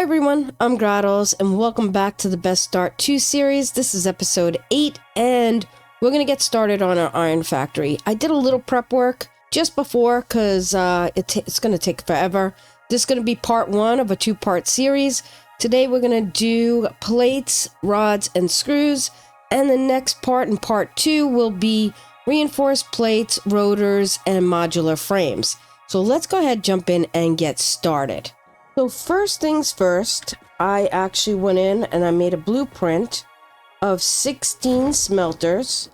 everyone, I'm Grahtles, and welcome back to the Best Start 2 series. This is episode 8, and we're going to get started on our iron factory. I did a little prep work just before, because it's going to take forever. This is going to be part 1 of a 2-part series. Today we're going to do plates, rods, and screws, and the next part in part 2 will be reinforced plates, rotors, and modular frames. So let's go ahead, jump in, and get started. So first things first, I actually went in and I made a blueprint of 16 smelters,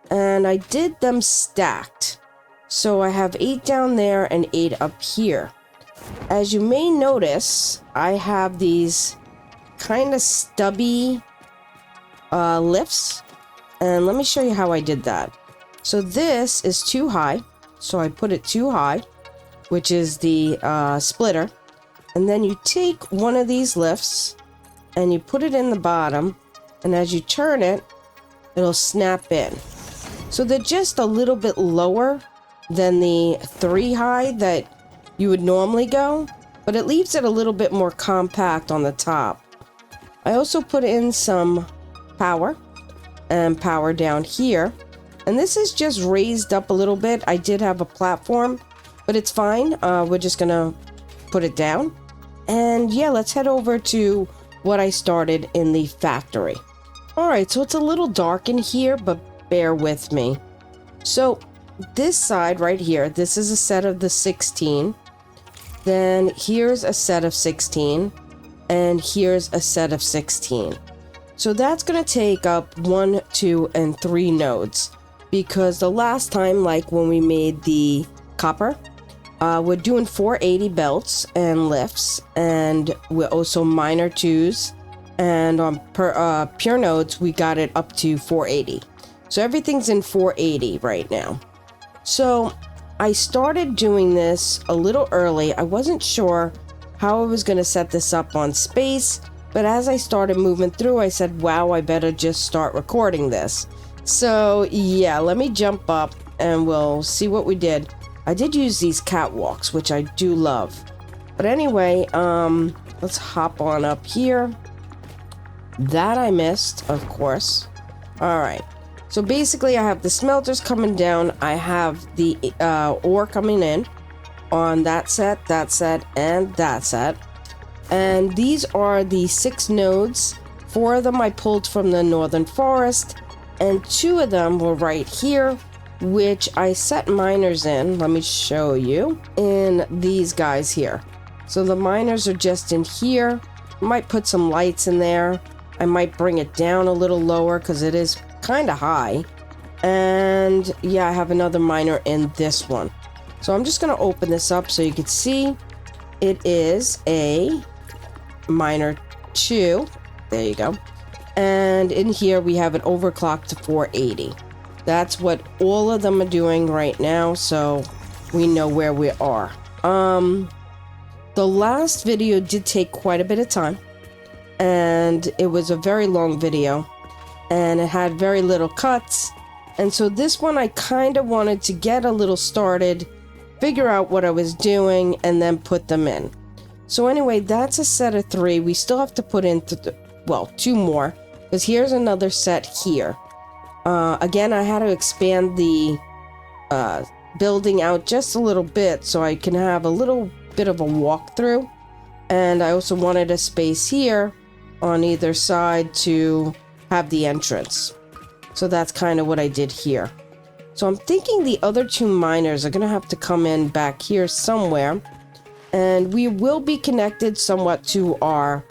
and I did them stacked. So I have 8 down there and 8 up here. As you may notice, I have these kind of stubby lifts, and let me show you how I did that. So this is too high, so I put it too high, which is the splitter. And then you take one of these lifts and you put it in the bottom, and as you turn it, it'll snap in. So they're just a little bit lower than the 3 high that you would normally go, but it leaves it a little bit more compact on the top. I also put in some power and power down here, and this is just raised up a little bit. I did have a platform, but it's fine. We're just gonna put it down. And yeah, let's head over to what I started in the factory. Alright, so it's a little dark in here, but bear with me. So this side right here, this is a set of the 16. Then here's a set of 16. And here's a set of 16. So that's going to take up 1, 2, and 3 nodes. Because the last time, like when we made the copper, we're doing 480 belts and lifts, and we're also minor 2s, and on pure nodes we got it up to 480. So everything's in 480 right now. So I started doing this a little early. I wasn't sure how I was going to set this up on space, but as I started moving through, I said, wow, I better just start recording this. So yeah, let me jump up and we'll see what we did. I did use these catwalks, which I do love. But anyway, let's hop on up here. That I missed, of course. Alright. So basically, I have the smelters coming down. I have the ore coming in on that set, and that set. And these are the 6 nodes. 4 of them I pulled from the northern forest, and 2 of them were right here, which I set miners in. Let me show you in these guys here. So the miners are just in here. I might put some lights in there. I might bring it down a little lower because it is kind of high. And yeah, I have another miner in this one. So I'm just going to open this up so you can see. It is a miner 2. There you go. And in here we have it overclocked to 480. That's what all of them are doing right now, so we know where we are. The last video did take quite a bit of time, and it was a very long video, and it had very little cuts. And so this one I kind of wanted to get a little started, figure out what I was doing, and then put them in. So anyway, that's a set of 3. We still have to put in, 2 more, because here's another set here. Again, I had to expand the building out just a little bit so I can have a little bit of a walkthrough. And I also wanted a space here on either side to have the entrance. So that's kind of what I did here. So I'm thinking the other 2 miners are going to have to come in back here somewhere. And we will be connected somewhat to our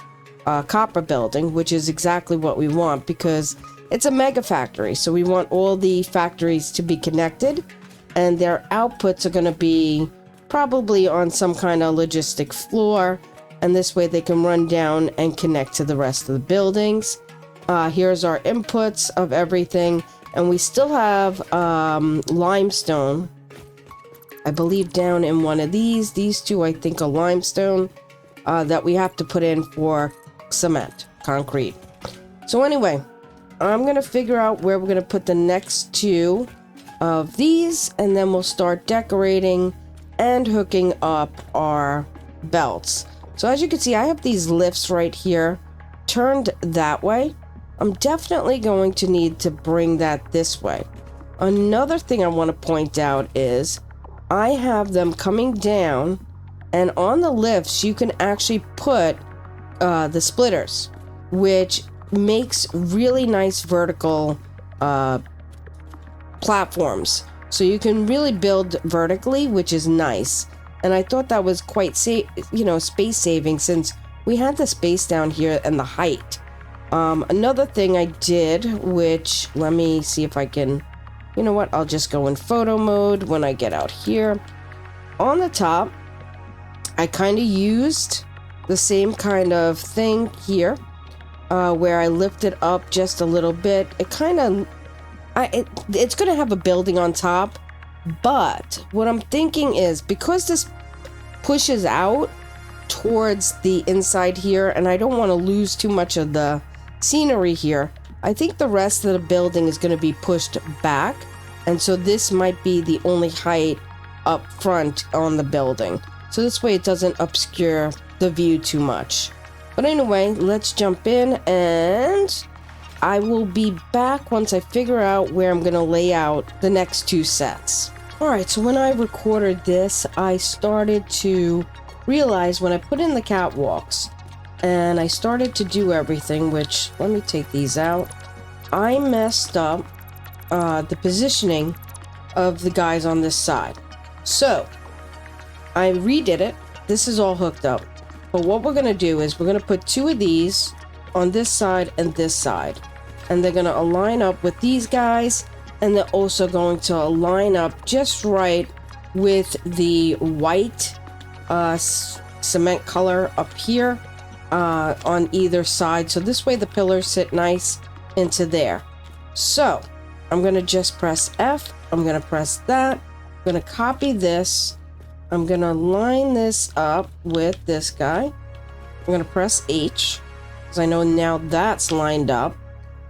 copper building, which is exactly what we want, because it's a mega factory, so we want all the factories to be connected, and their outputs are going to be probably on some kind of logistic floor, and this way they can run down and connect to the rest of the buildings. Here's our inputs of everything, and we still have limestone, I believe, down in one of these. These 2, I think, are limestone that we have to put in for cement, concrete. So anyway, I'm going to figure out where we're going to put the next 2 of these, and then we'll start decorating and hooking up our belts. So as you can see, I have these lifts right here turned that way. I'm definitely going to need to bring that this way. Another thing I want to point out is I have them coming down, and on the lifts you can actually put the splitters, which makes really nice vertical platforms. So you can really build vertically, which is nice. And I thought that was quite space saving, since we had the space down here and the height. Another thing I did, which, let me see if I can, you know what, I'll just go in photo mode when I get out here. On the top, I kind of used the same kind of thing here, where I lift it up just a little bit. It kind of, it's going to have a building on top, but what I'm thinking is, because this pushes out towards the inside here, and I don't want to lose too much of the scenery here, I think the rest of the building is going to be pushed back, and so this might be the only height up front on the building, so this way it doesn't obscure the view too much. But anyway, let's jump in, and I will be back once I figure out where I'm going to lay out the next two sets. Alright, so when I recorded this, I started to realize when I put in the catwalks and I started to do everything, which, let me take these out, I messed up the positioning of the guys on this side. So I redid it. This is all hooked up. But what we're going to do is we're going to put two of these on this side and this side. And they're going to align up with these guys. And they're also going to line up just right with the white cement color up here on either side. So this way the pillars sit nice into there. So I'm going to just press F. I'm going to press that. I'm going to copy this. I'm going to line this up with this guy. I'm going to press H, because I know now that's lined up.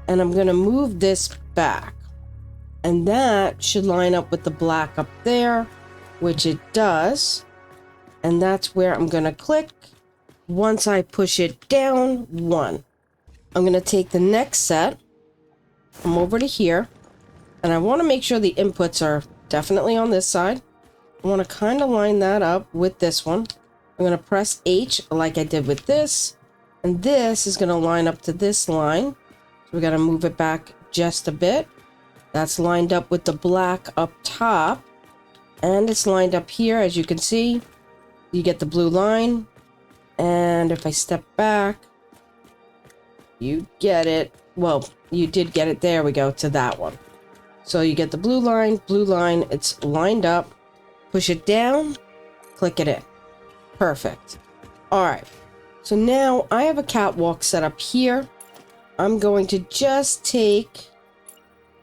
And I'm going to move this back. And that should line up with the black up there, which it does. And that's where I'm going to click. Once I push it down, 1. I'm going to take the next set. Come over to here. And I want to make sure the inputs are definitely on this side. I want to kind of line that up with this one. I'm going to press H like I did with this. And this is going to line up to this line. So we got to move it back just a bit. That's lined up with the black up top. And it's lined up here, as you can see. You get the blue line. And if I step back, you get it. Well, you did get it. There we go, to that one. So you get the blue line, it's lined up. Push it down, click it in. Perfect. Alright, so now I have a catwalk set up here. I'm going to just take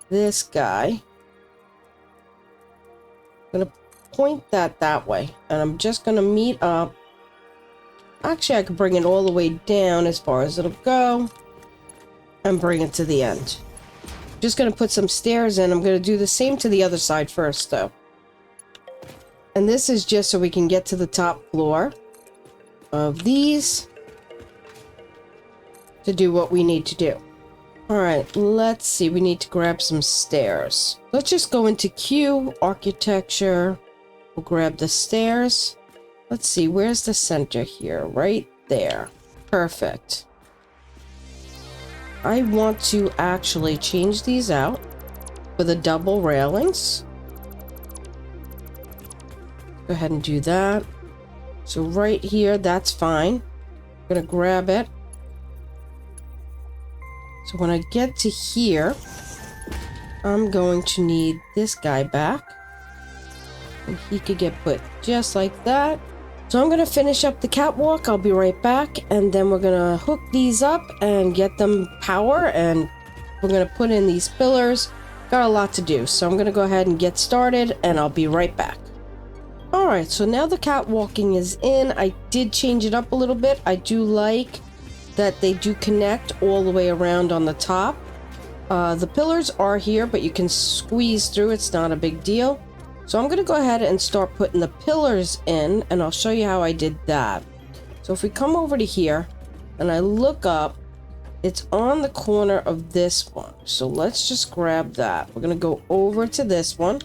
this guy. I'm going to point that way. And I'm just going to meet up. Actually, I could bring it all the way down as far as it'll go. And bring it to the end. Just going to put some stairs in. I'm going to do the same to the other side first, though. And this is just so we can get to the top floor of these to do what we need to do. Alright, let's see. We need to grab some stairs. Let's just go into Q, Architecture. We'll grab the stairs. Let's see, where's the center here? Right there. Perfect. I want to actually change these out for the double railings. Go ahead and do that. So right here, that's fine. I'm going to grab it. So when I get to here, I'm going to need this guy back. And he could get put just like that. So I'm going to finish up the catwalk. I'll be right back. And then we're going to hook these up and get them power. And we're going to put in these pillars. Got a lot to do. So I'm going to go ahead and get started. And I'll be right back. Alright, so now the catwalking is in. I did change it up a little bit. I do like that they do connect all the way around on the top. The pillars are here, but you can squeeze through. It's not a big deal. So I'm going to go ahead and start putting the pillars in, and I'll show you how I did that. So if we come over to here and I look up, it's on the corner of this one. So let's just grab that. We're going to go over to this one.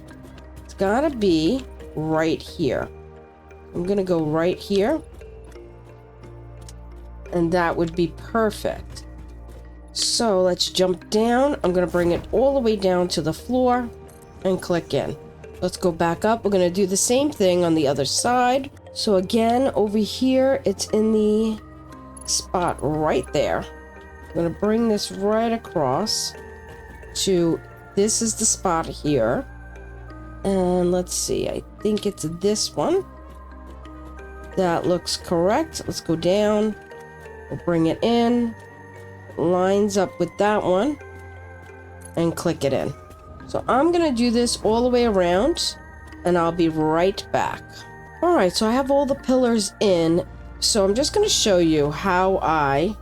It's got to be right here. I'm going to go right here. And that would be perfect. So let's jump down. I'm going to bring it all the way down to the floor and click in. Let's go back up. We're going to do the same thing on the other side. So again, over here, it's in the spot right there. I'm going to bring this right across to, this is the spot here. And let's see, I think it's this one. That looks correct. Let's go down. We'll bring it in. Lines up with that one. And click it in. So I'm going to do this all the way around. And I'll be right back. Alright, so I have all the pillars in. So I'm just going to show you how I,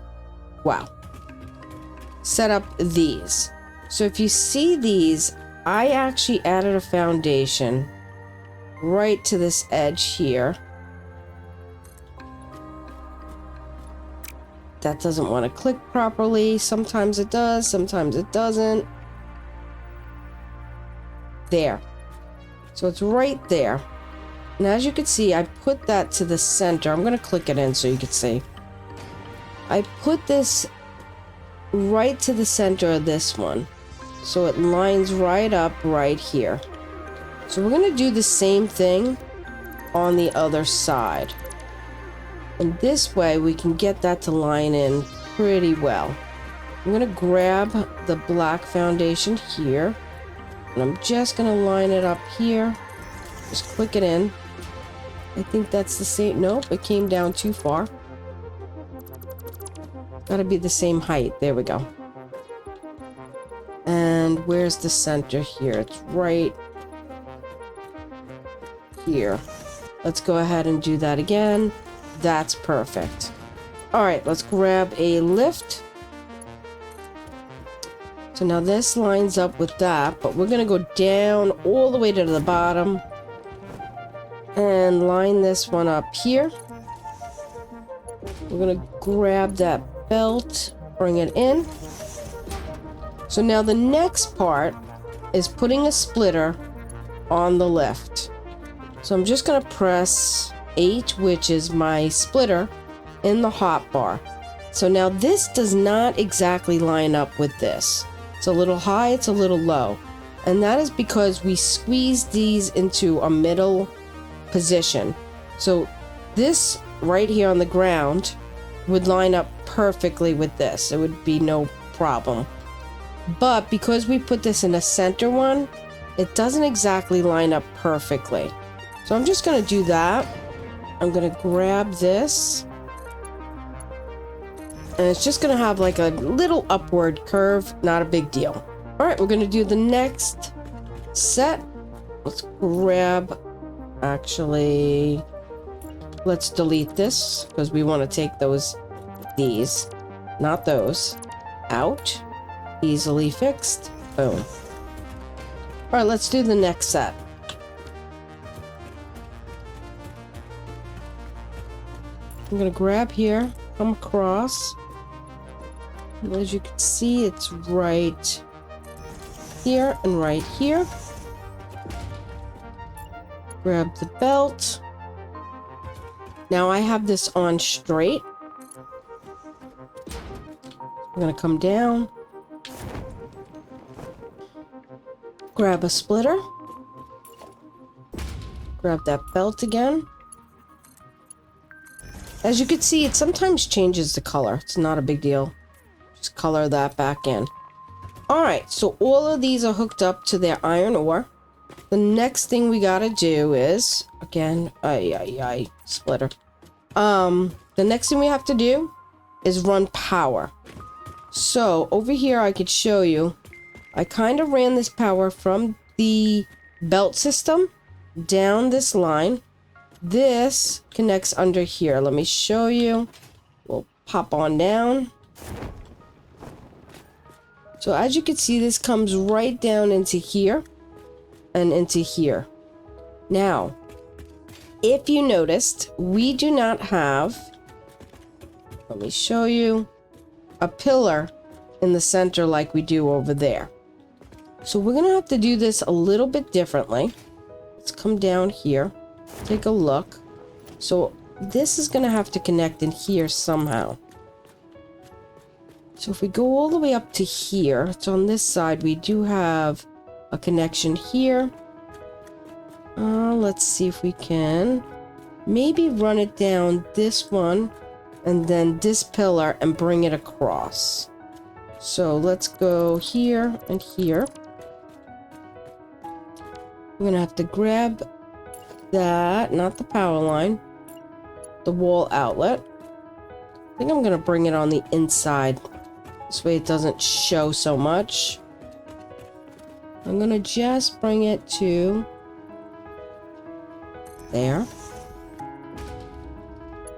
set up these. So if you see these, I actually added a foundation right to this edge here. That doesn't want to click properly. Sometimes it does, sometimes it doesn't. There. So it's right there. And as you can see, I put that to the center. I'm going to click it in so you can see. I put this right to the center of this one. So it lines right up right here. So we're going to do the same thing on the other side. And this way we can get that to line in pretty well. I'm going to grab the black foundation here. And I'm just going to line it up here. Just click it in. I think that's the same. Nope, it came down too far. Gotta be the same height. There we go. And where's the center here? It's right here. Let's go ahead and do that again. That's perfect. Alright, let's grab a lift. So now this lines up with that, but we're going to go down all the way to the bottom and line this one up here. We're going to grab that belt, bring it in. So now the next part is putting a splitter on the lift. So I'm just going to press 8, which is my splitter, in the hotbar. So now this does not exactly line up with this. It's a little high, it's a little low. And that is because we squeezed these into a middle position. So this right here on the ground would line up perfectly with this. It would be no problem. But because we put this in a center one, it doesn't exactly line up perfectly. So I'm just going to do that. I'm going to grab this. And it's just going to have like a little upward curve. Not a big deal. Alright, we're going to do the next set. Let's grab... Actually... Let's delete this. Because we want to take these. Not those. Out. Easily fixed. Boom. Alright, let's do the next set. I'm going to grab here. Come across. And as you can see, it's right here and right here. Grab the belt. Now I have this on straight. I'm going to come down. Grab a splitter. Grab that belt again. As you can see, it sometimes changes the color. It's not a big deal. Just color that back in. Alright, so all of these are hooked up to their iron ore. The next thing we gotta do is, again, splitter. The next thing we have to do is run power. So, over here I could show you, I kind of ran this power from the belt system down this line. This connects under here. Let me show you. We'll pop on down. So as you can see, this comes right down into here and into here. Now, if you noticed, we do not have let me show you, a pillar in the center like we do over there. So we're gonna have to do this a little bit differently. Let's come down here, take a look. So this is gonna have to connect in here somehow. So if we go all the way up to here, it's on this side, we do have a connection here. Let's see if we can maybe run it down this one and then this pillar and bring it across. So let's go here and here. We're gonna have to grab that, not the power line, the wall outlet. I think I'm gonna bring it on the inside. This way it doesn't show so much. I'm gonna just bring it to there.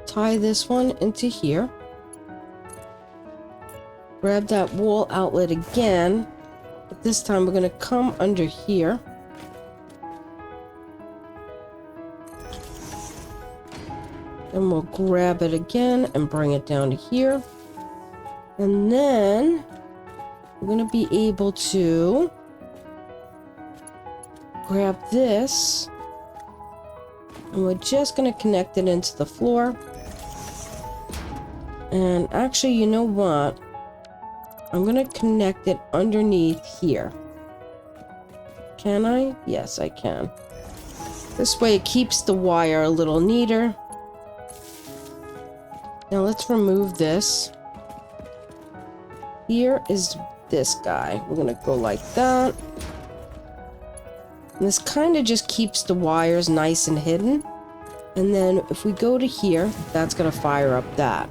Tie this one into here. Grab that wall outlet again, but this time we're gonna come under here. Then we'll grab it again and bring it down to here. And then we're gonna be able to grab this and we're just gonna connect it into the floor. And actually, you know what? I'm gonna connect it underneath here. Can I? Yes, I can. This way it keeps the wire a little neater. Now let's remove this. Here is this guy. We're gonna go like that. And this kind of just keeps the wires nice and hidden. And then if we go to here, that's gonna fire up that.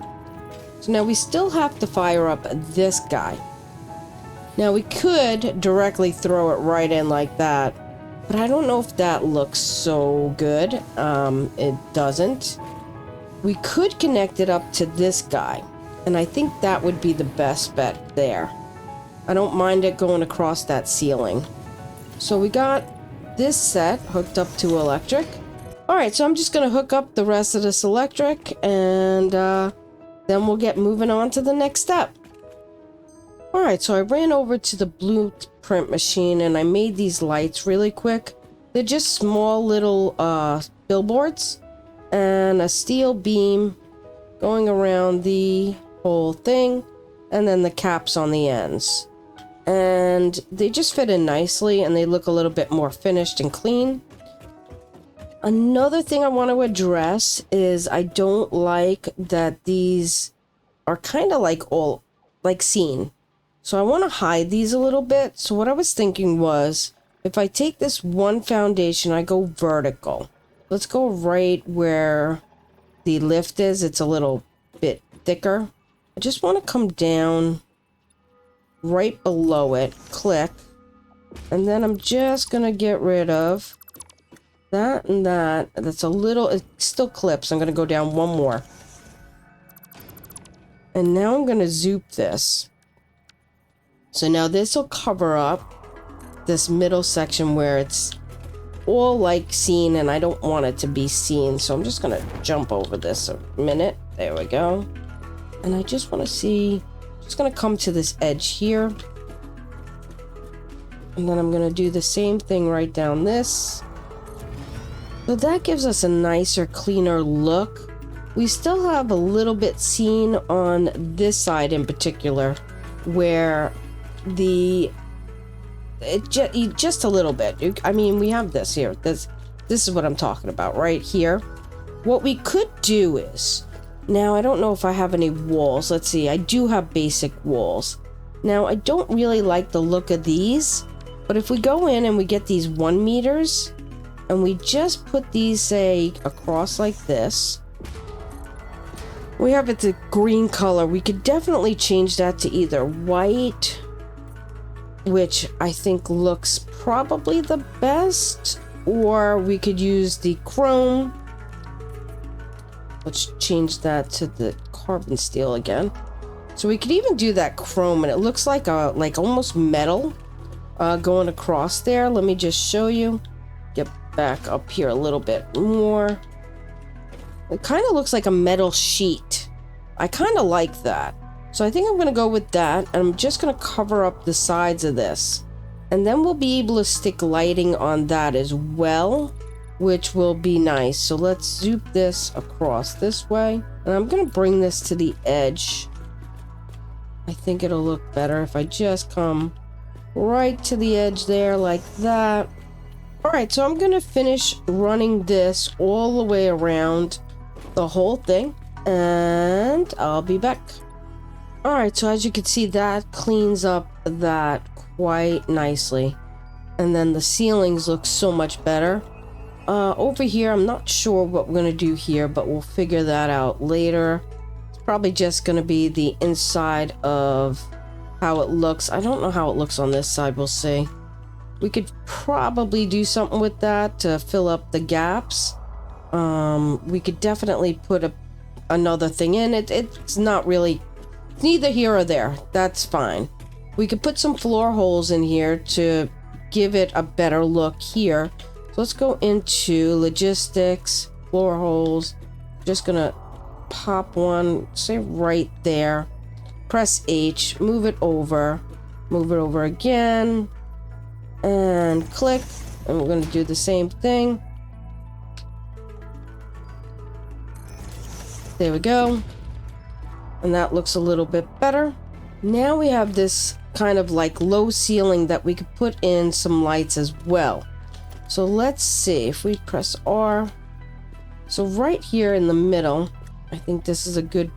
So now we still have to fire up this guy. Now we could directly throw it right in like that, but I don't know if that looks so good. It doesn't. We could connect it up to this guy, and I think that would be the best bet there. I don't mind it going across that ceiling. So we got this set hooked up to electric. Alright, so I'm just going to hook up the rest of this electric, and then we'll get moving on to the next step. Alright, so I ran over to the blueprint machine and I made these lights really quick. They're just small little billboards and a steel beam going around the whole thing, and then the caps on the ends. And they just fit in nicely and they look a little bit more finished and clean. Another thing I want to address is I don't like that these are kind of like all like seen. So I want to hide these a little bit. So what I was thinking was, if I take this one foundation, I go vertical. Let's go right where the lift is. It's a little bit thicker. I just want to come down right below it, click, and then I'm just going to get rid of that and that. That's a little, it still clips. I'm going to go down one more. And now I'm going to zoop this. So now this will cover up this middle section where it's all like seen and I don't want it to be seen. So I'm just going to jump over this a minute. There we go. And I just want to see, just going to come to this edge here. And then I'm going to do the same thing right down this. So that gives us a nicer, cleaner look. We still have a little bit seen on this side in particular, where just a little bit. I mean, we have this here. This is what I'm talking about right here. What we could do is, now I don't know if I have any walls. Let's see. I do have basic walls. Now I don't really like the look of these, but if we go in and we get these 1 meters and we just put these, say, across like this. We have it the green color. We could definitely change that to either white, which I think looks probably the best, or we could use the chrome. Let's change that to the carbon steel again. So we could even do that chrome, and it looks like almost metal going across there. Let me just show you. Get back up here a little bit more. It kind of looks like a metal sheet I kind of like that. So I think I'm going to go with that. And I'm just going to cover up the sides of this. And then we'll be able to stick lighting on that as well, which will be nice. So let's zoom this across this way. And I'm going to bring this to the edge. I think it'll look better if I just come right to the edge there like that. Alright, so I'm going to finish running this all the way around the whole thing. And I'll be back. Alright, so as you can see, that cleans up that quite nicely. And then the ceilings look so much better. Over here, I'm not sure what we're going to do here, but we'll figure that out later. It's probably just going to be the inside of how it looks. I don't know how it looks on this side. We'll see. We could probably do something with that to fill up the gaps. We could definitely put another thing in. It's not really... It's neither here or there. That's fine. We could put some floor holes in here to give it a better look here. So let's go into logistics, floor holes. Just gonna pop one, say right there. Press H, move it over again, and click. And we're gonna do the same thing. There we go. And that looks a little bit better. Now we have this kind of like low ceiling that we could put in some lights as well. So let's see if we press R. So right here in the middle, I think this is a good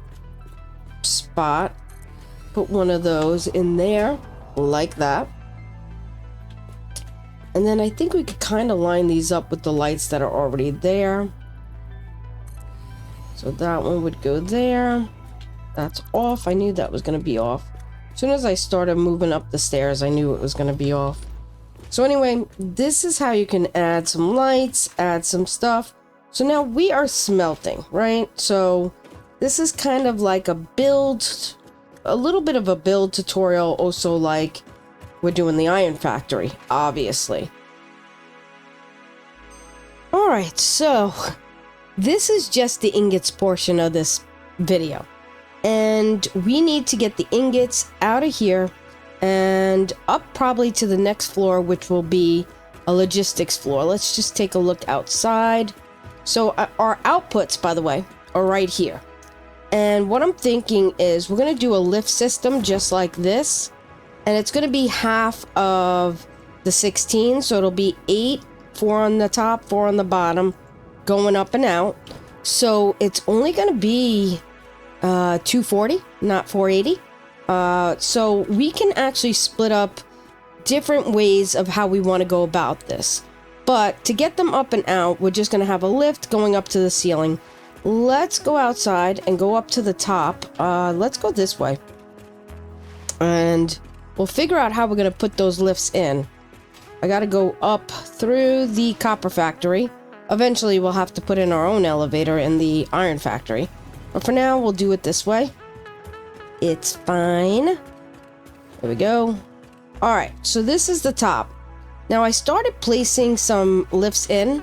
spot. Put one of those in there like that. And then I think we could kind of line these up with the lights that are already there. So that one would go there. That's off. I knew that was going to be off. As soon as I started moving up the stairs, I knew it was going to be off. So anyway, this is how you can add some lights, add some stuff. So now we are smelting, right? So this is kind of like a build, a little bit of a build tutorial, also like we're doing the Iron Factory, obviously. All right, so this is just the ingots portion of this video. And we need to get the ingots out of here and up probably to the next floor, which will be a logistics floor. Let's just take a look outside. So our outputs, by the way, are right here. And what I'm thinking is we're going to do a lift system just like this. And it's going to be half of the 16. So it'll be 8, 4 on the top, 4 on the bottom, going up and out. So it's only going to be 240, not 480. So we can actually split up different ways of how we want to go about this. But to get them up and out, we're just going to have a lift going up to the ceiling. Let's go outside and go up to the top. Let's go this way. And we'll figure out how we're going to put those lifts in. I got to go up through the copper factory. Eventually, we'll have to put in our own elevator in the iron factory. But for now, we'll do it this way. It's fine. There we go. Alright, so this is the top. Now, I started placing some lifts in,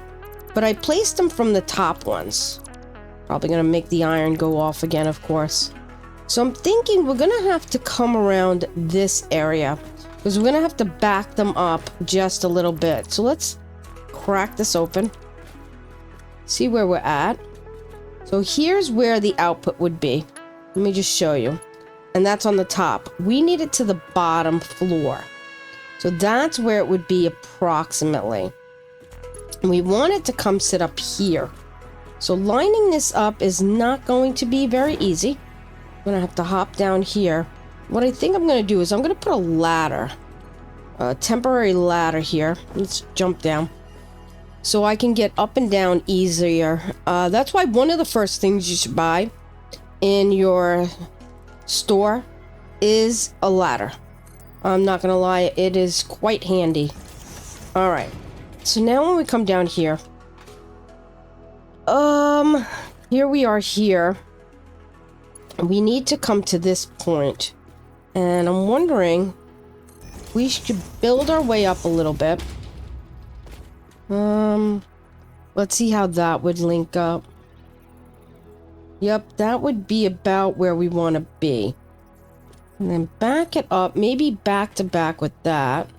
but I placed them from the top ones. Probably going to make the iron go off again, of course. So I'm thinking we're going to have to come around this area, because we're going to have to back them up just a little bit. So let's crack this open. See where we're at. So here's where the output would be. Let me just show you. And that's on the top. We need it to the bottom floor. So that's where it would be approximately. And we want it to come sit up here. So lining this up is not going to be very easy. I'm going to have to hop down here. What I think I'm going to do is I'm going to put a ladder. A temporary ladder here. Let's jump down. So I can get up and down easier. That's why one of the first things you should buy in your store is a ladder. I'm not gonna lie, it is quite handy. Alright, so now when we come down here, here we are here. We need to come to this point, and I'm wondering we should build our way up a little bit. Let's see how that would link up. Yep, that would be about where we want to be. And then back it up, maybe back to back with that.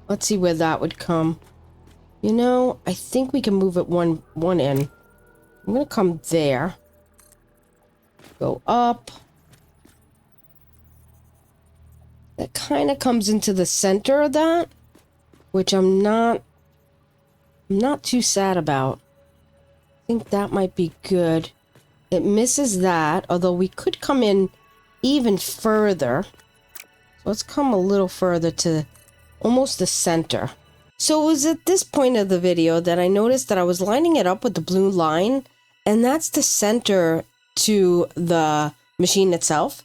Let's see where that would come. You know, I think we can move it one in. I'm gonna come there. Go up. That kind of comes into the center of that, which I'm not too sad about. I think that might be good. It misses that, although we could come in even further. So let's come a little further to almost the center. So it was at this point of the video that I noticed that I was lining it up with the blue line, and that's the center to the machine itself.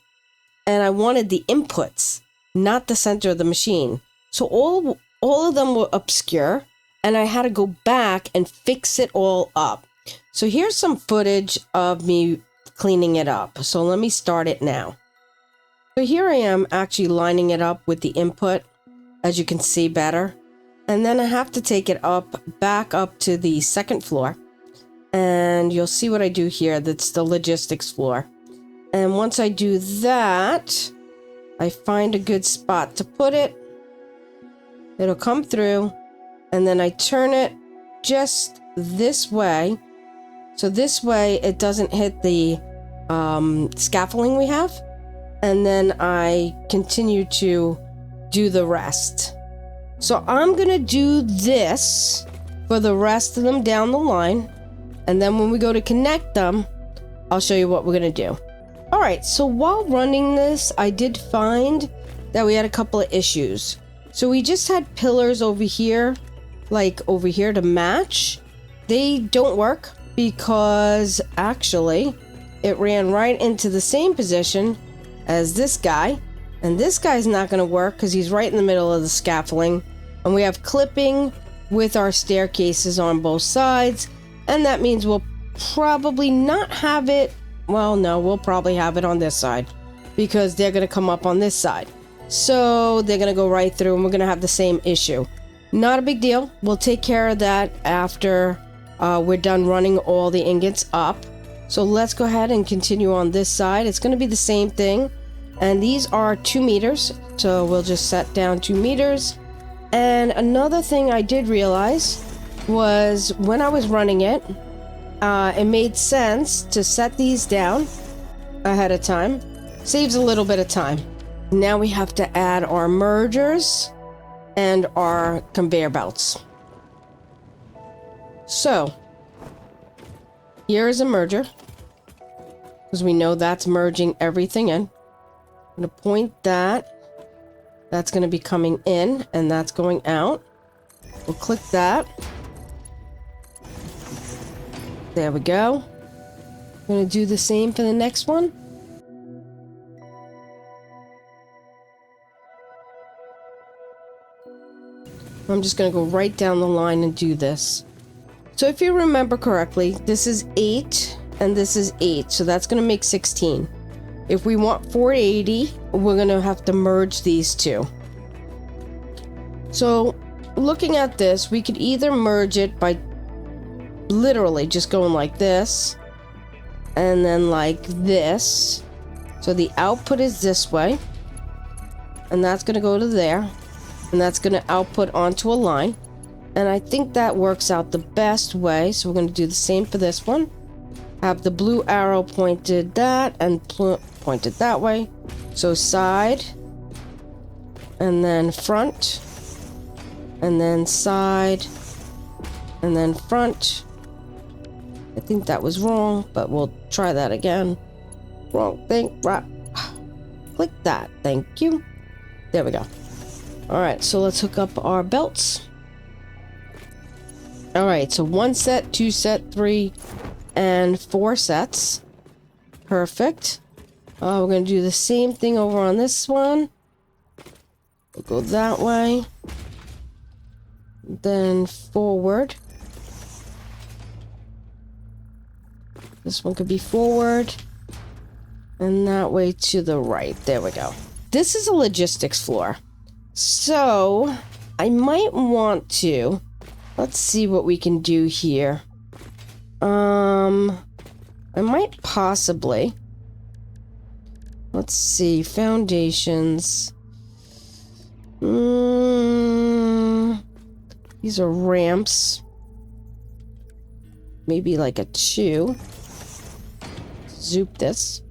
And I wanted the inputs, not the center of the machine. So all of them were obscure, and I had to go back and fix it all up. So here's some footage of me cleaning it up. So let me start it now. So here I am actually lining it up with the input, as you can see better. And then I have to take it back up to the second floor. And you'll see what I do here. That's the logistics floor. And once I do that, I find a good spot to put it. It'll come through. And then I turn it just this way. So this way it doesn't hit the scaffolding we have. And then I continue to do the rest. So I'm going to do this for the rest of them down the line. And then when we go to connect them, I'll show you what we're going to do. All right, so while running this, I did find that we had a couple of issues. So we just had pillars over here, like over here to match. They don't work because actually it ran right into the same position as this guy. And this guy's not going to work because he's right in the middle of the scaffolding. And we have clipping with our staircases on both sides. And that means we'll probably not have it. Well, no, we'll probably have it on this side because they're going to come up on this side. So they're going to go right through and we're going to have the same issue. Not a big deal. We'll take care of that after we're done running all the ingots up. So let's go ahead and continue on this side. It's going to be the same thing. And these are 2 meters. So we'll just set down 2 meters. And another thing I did realize was when I was running it, it made sense to set these down ahead of time. Saves a little bit of time. Now we have to add our mergers and our conveyor belts. So, here is a merger, because we know that's merging everything in. I'm going to point that. That's going to be coming in, and that's going out. We'll click that. There we go. I'm going to do the same for the next one. I'm just going to go right down the line and do this. So if you remember correctly, this is 8 and this is 8. So that's going to make 16. If we want 480, we're going to have to merge these two. So looking at this, we could either merge it by literally just going like this and then like this. So the output is this way. And that's going to go to there. And that's going to output onto a line. And I think that works out the best way. So we're going to do the same for this one. Have the blue arrow pointed that and pointed that way. So side. And then front. And then side. And then front. I think that was wrong, but we'll try that again. Wrong thing. Right. Click that. Thank you. There we go. Alright, so let's hook up our belts. Alright, so 1 set, 2 set, 3, and 4 sets. Perfect. We're going to do the same thing over on this one. We'll go that way. Then forward. This one could be forward. And that way to the right. There we go. This is a logistics floor. So, I might want to... Let's see what we can do here. I might possibly... Let's see, foundations. These are ramps. Maybe like a 2. Zoop this.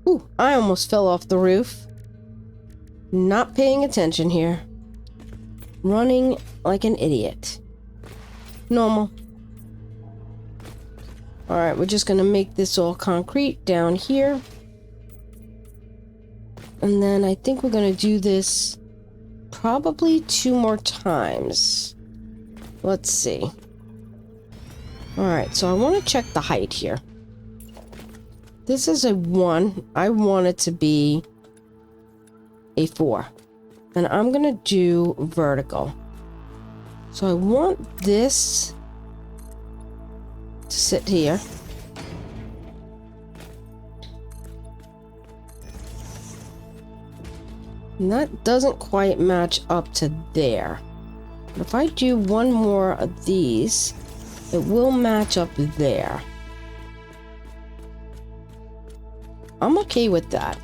Ooh, I almost fell off the roof. Not paying attention here. Running like an idiot. Normal. Alright, we're just gonna make this all concrete down here. And then I think we're gonna do this probably 2 more times. Let's see. Alright, so I want to check the height here. This is a 1. I want it to be a 4. And I'm going to do vertical. So I want this to sit here. And that doesn't quite match up to there. But if I do 1 more of these, it will match up there. I'm okay with that.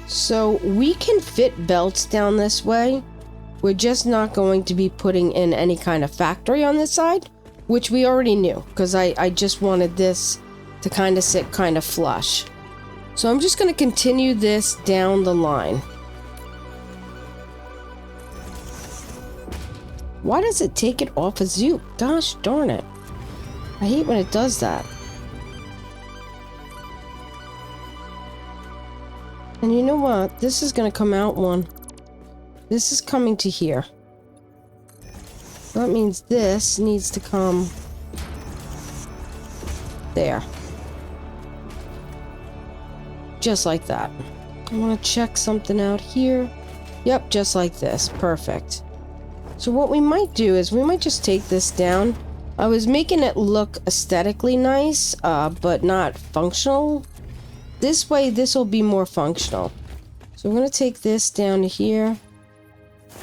So we can fit belts down this way. We're just not going to be putting in any kind of factory on this side, which we already knew, because I just wanted this to kind of sit kind of flush. So I'm just going to continue this down the line. Why does it take it off a zoop? Gosh darn it. I hate when it does that. And you know what? This is going to come out 1. This is coming to here. That means this needs to come there. Just like that. I want to check something out here. Yep, just like this. Perfect. So what we might do is we might just take this down. I was making it look aesthetically nice, but not functional. This way, this will be more functional. So I'm going to take this down to here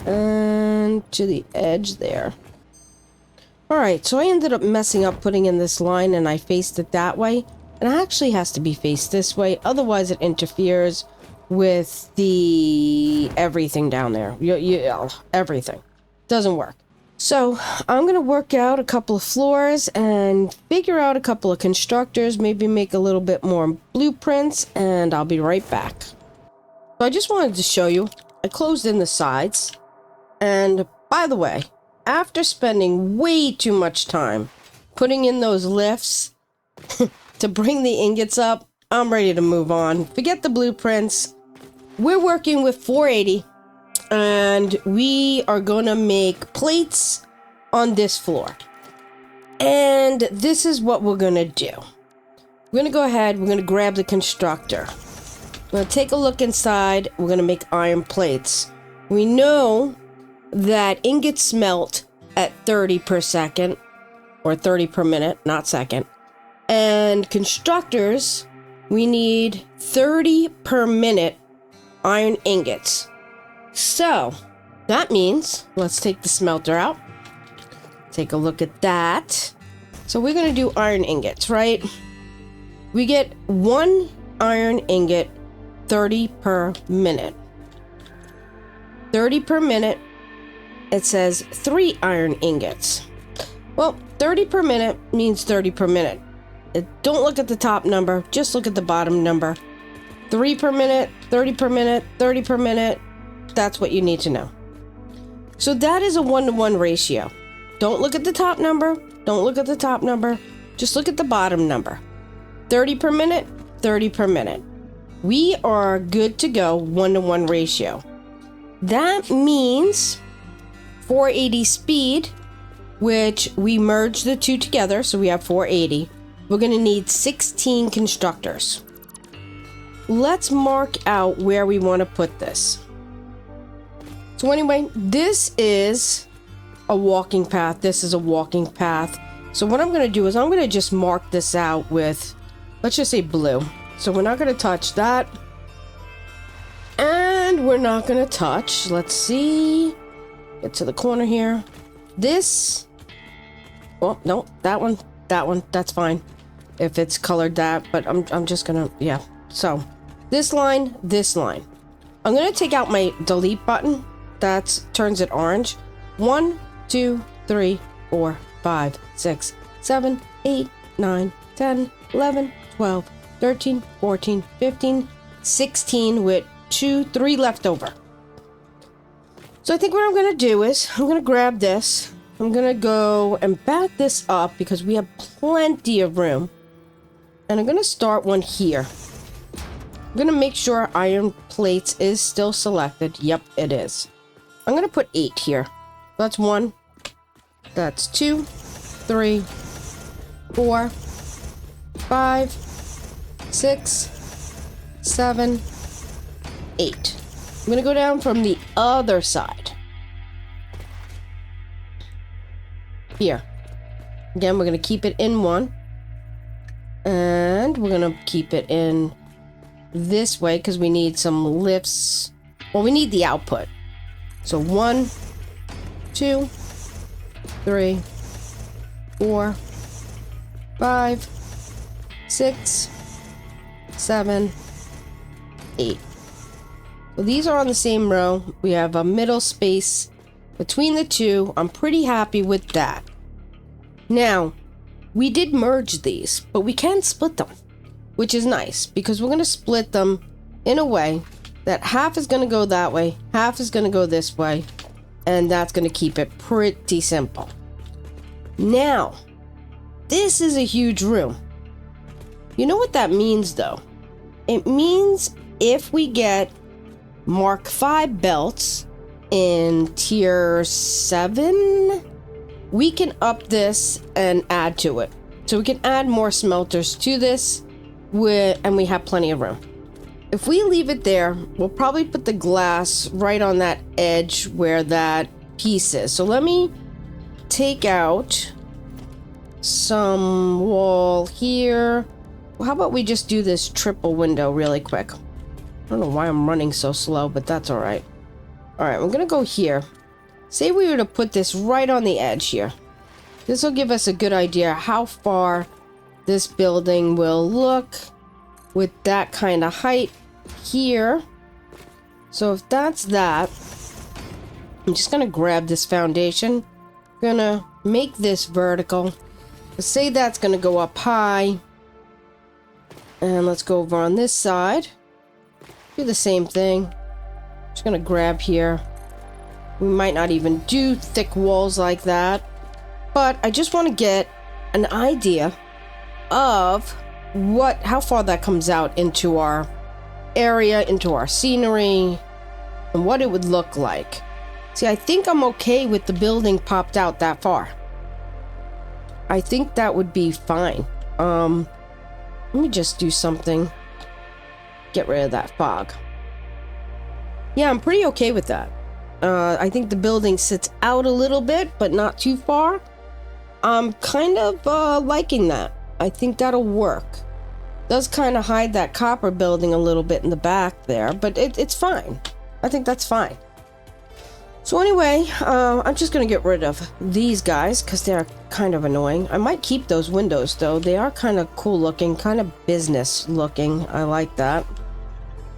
and to the edge there. Alright, so I ended up messing up putting in this line and I faced it that way. And it actually has to be faced this way, otherwise it interferes with the everything down there. Everything. Doesn't work. So I'm going to work out a couple of floors and figure out a couple of constructors, maybe make a little bit more blueprints, and I'll be right back. So I just wanted to show you, I closed in the sides, and by the way, after spending way too much time putting in those lifts to bring the ingots up, I'm ready to move on. Forget the blueprints. We're working with 480. And we are going to make plates on this floor. And this is what we're going to do. We're going to go ahead, we're going to grab the constructor. We're going to take a look inside, we're going to make iron plates. We know that ingots smelt at 30 per second, or 30 per minute, not second. And constructors, we need 30 per minute iron ingots. So, that means, let's take the smelter out. Take a look at that. So we're going to do iron ingots, right? We get 1 iron ingot, 30 per minute. 30 per minute, it says 3 iron ingots. Well, 30 per minute means 30 per minute. Don't look at the top number, just look at the bottom number. 3 per minute, 30 per minute, 30 per minute. That's what you need to know. So that is a 1-to-1 ratio. Don't look at the top number. Don't look at the top number. Just look at the bottom number. 30 per minute, 30 per minute. We are good to go, 1-to-1 ratio. That means 480 speed, which we merge the two together, so we have 480. We're going to need 16 constructors. Let's mark out where we want to put this. So anyway, this is a walking path. This is a walking path. So what I'm going to do is I'm going to just mark this out with, let's just say blue. So we're not going to touch that. And we're not going to touch, let's see, get to the corner here. This, oh, no, that one, that's fine. if it's colored that, but I'm just gonna, yeah. So this line. I'm gonna take out my delete button. That turns it orange. 1, 2, 3, 4, 5, 6, 7, 8, 9, 10, 11, 12, 13, 14, 15, 16 with 3 left over. So I think what I'm gonna do is I'm gonna grab this. I'm gonna go and back this up because we have plenty of room. And I'm gonna start one here. I'm gonna make sure iron plates is still selected. Yep, it is. I'm gonna put 8 here. That's 1. That's 2, 3, 4, 5, 6, 7, 8. I'm gonna go down from the other side. Here. Again, we're gonna keep it in 1. And we're gonna keep it in this way because we need some lifts. Well, we need the output. So 1, 2, 3, 4, 5, 6, 7, 8. So these are on the same row. We have a middle space between the two. I'm pretty happy with that. Now, we did merge these, but we can split them, which is nice because we're going to split them in a way that half is going to go that way, half is going to go this way, and that's going to keep it pretty simple. Now, this is a huge room. You know what that means, though? It means if we get Mark 5 belts in tier 7, we can up this and add to it. So we can add more smelters to this, and we have plenty of room. If we leave it there, we'll probably put the glass right on that edge where that piece is. So let me take out some wall here. Well, how about we just do this triple window really quick? I don't know why I'm running so slow, but that's all right. All right, I'm gonna go here. Say we were to put this right on the edge here. This will give us a good idea how far this building will look with that kind of height here. So if that's that, I'm just gonna grab this foundation. I'm gonna make this vertical. Let's say that's gonna go up high. And let's go over on this side. Do the same thing. Just gonna grab here. We might not even do thick walls like that, but I just want to get an idea of how far that comes out into our area, into our scenery, and what it would look like. See, I think I'm okay with the building popped out that far. I think that would be fine. Let me just do something. Get rid of that fog. Yeah, I'm pretty okay with that. I think the building sits out a little bit, but not too far. I'm kind of liking that. I think that'll work. Does kind of hide that copper building a little bit in the back there, but it's fine. I think that's fine. So anyway, I'm just going to get rid of these guys because they're kind of annoying. I might keep those windows, though. They are kind of cool looking, kind of business looking. I like that.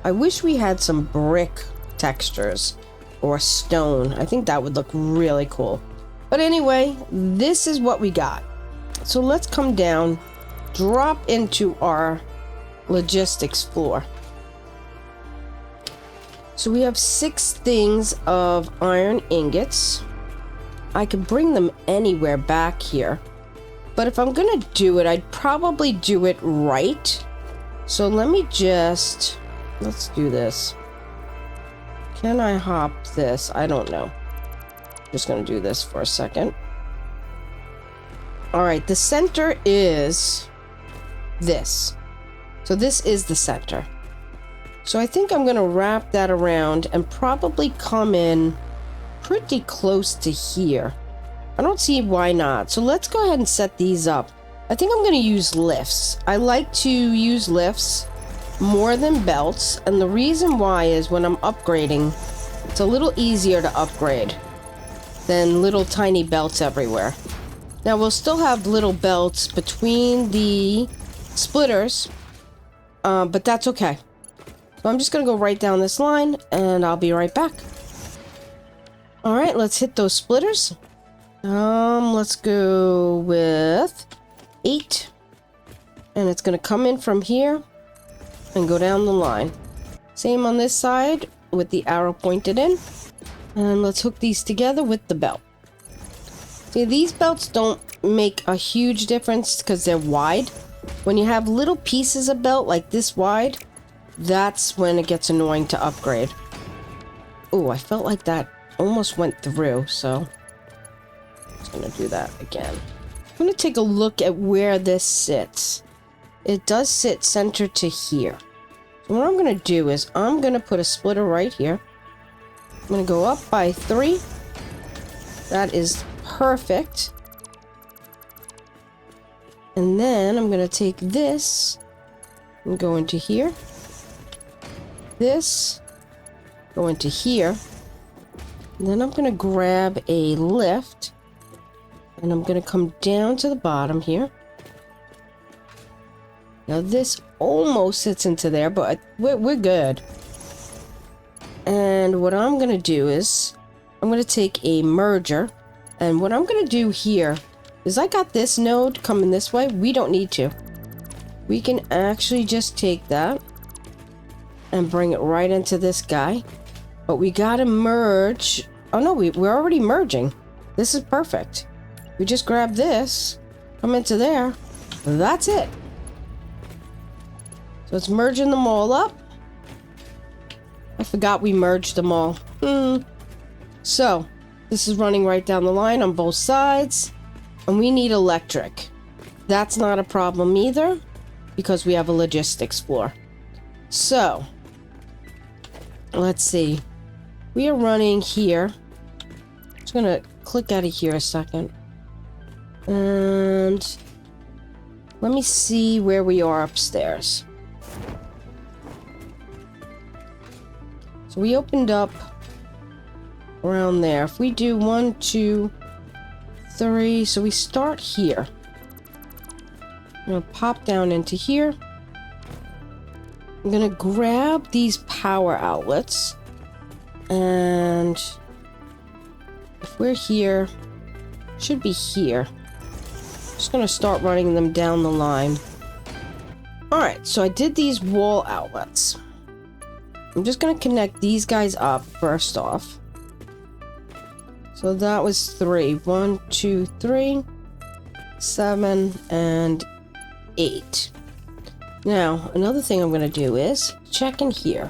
I wish we had some brick textures. Or stone. I think that would look really cool. But anyway, this is what we got. So let's come down, drop into our logistics floor. So we have 6 things of iron ingots. I could bring them anywhere back here. But if I'm gonna do it, I'd probably do it right. So let's do this. Can I hop this? I don't know. Just gonna do this for a second. All right, the center is this. So this is the center. So I think I'm gonna wrap that around and probably come in pretty close to here. I don't see why not. So let's go ahead and set these up. I think I'm gonna use lifts. I like to use lifts more than belts, and the reason why is when I'm upgrading, it's a little easier to upgrade than little tiny belts everywhere. Now we'll still have little belts between the splitters, but that's okay. So I'm just gonna go right down this line, and I'll be right back. All right, let's hit those splitters. Let's go with 8, and it's gonna come in from here and go down the line. Same on this side with the arrow pointed in. And let's hook these together with the belt. See, these belts don't make a huge difference because they're wide. When you have little pieces of belt like this wide, that's when it gets annoying to upgrade. Oh, I felt like that almost went through, so I'm just gonna do that again. I'm gonna take a look at where this sits. It does sit center to here. So what I'm gonna do is I'm gonna put a splitter right here. I'm gonna go up by 3. That is perfect. And then I'm gonna take this and go into here. This, go into here. And then I'm gonna grab a lift, and I'm gonna come down to the bottom here. Now this almost sits into there, but we're good. And what I'm gonna do is I'm gonna take a merger, and what I'm gonna do here is I got this node coming this way. We don't need to. We can actually just take that and bring it right into this guy. But we gotta merge. Oh no, we're already merging. This is perfect. We just grab this, come into there. That's it. So it's merging them all up. I forgot we merged them all. So this is running right down the line on both sides. And we need electric. That's not a problem either, because we have a logistics floor. So let's see. We are running here. I'm just gonna click out of here a second. And let me see where we are upstairs. So we opened up around there. If we do 1, 2, 3, so we start here. I'm gonna pop down into here. I'm gonna grab these power outlets, and if we're here, should be here. Just gonna start running them down the line. Alright, so I did these wall outlets. I'm just gonna connect these guys up first off. So that was 3. 1, 2, 3, 7, and 8. Now, another thing I'm gonna do is check in here.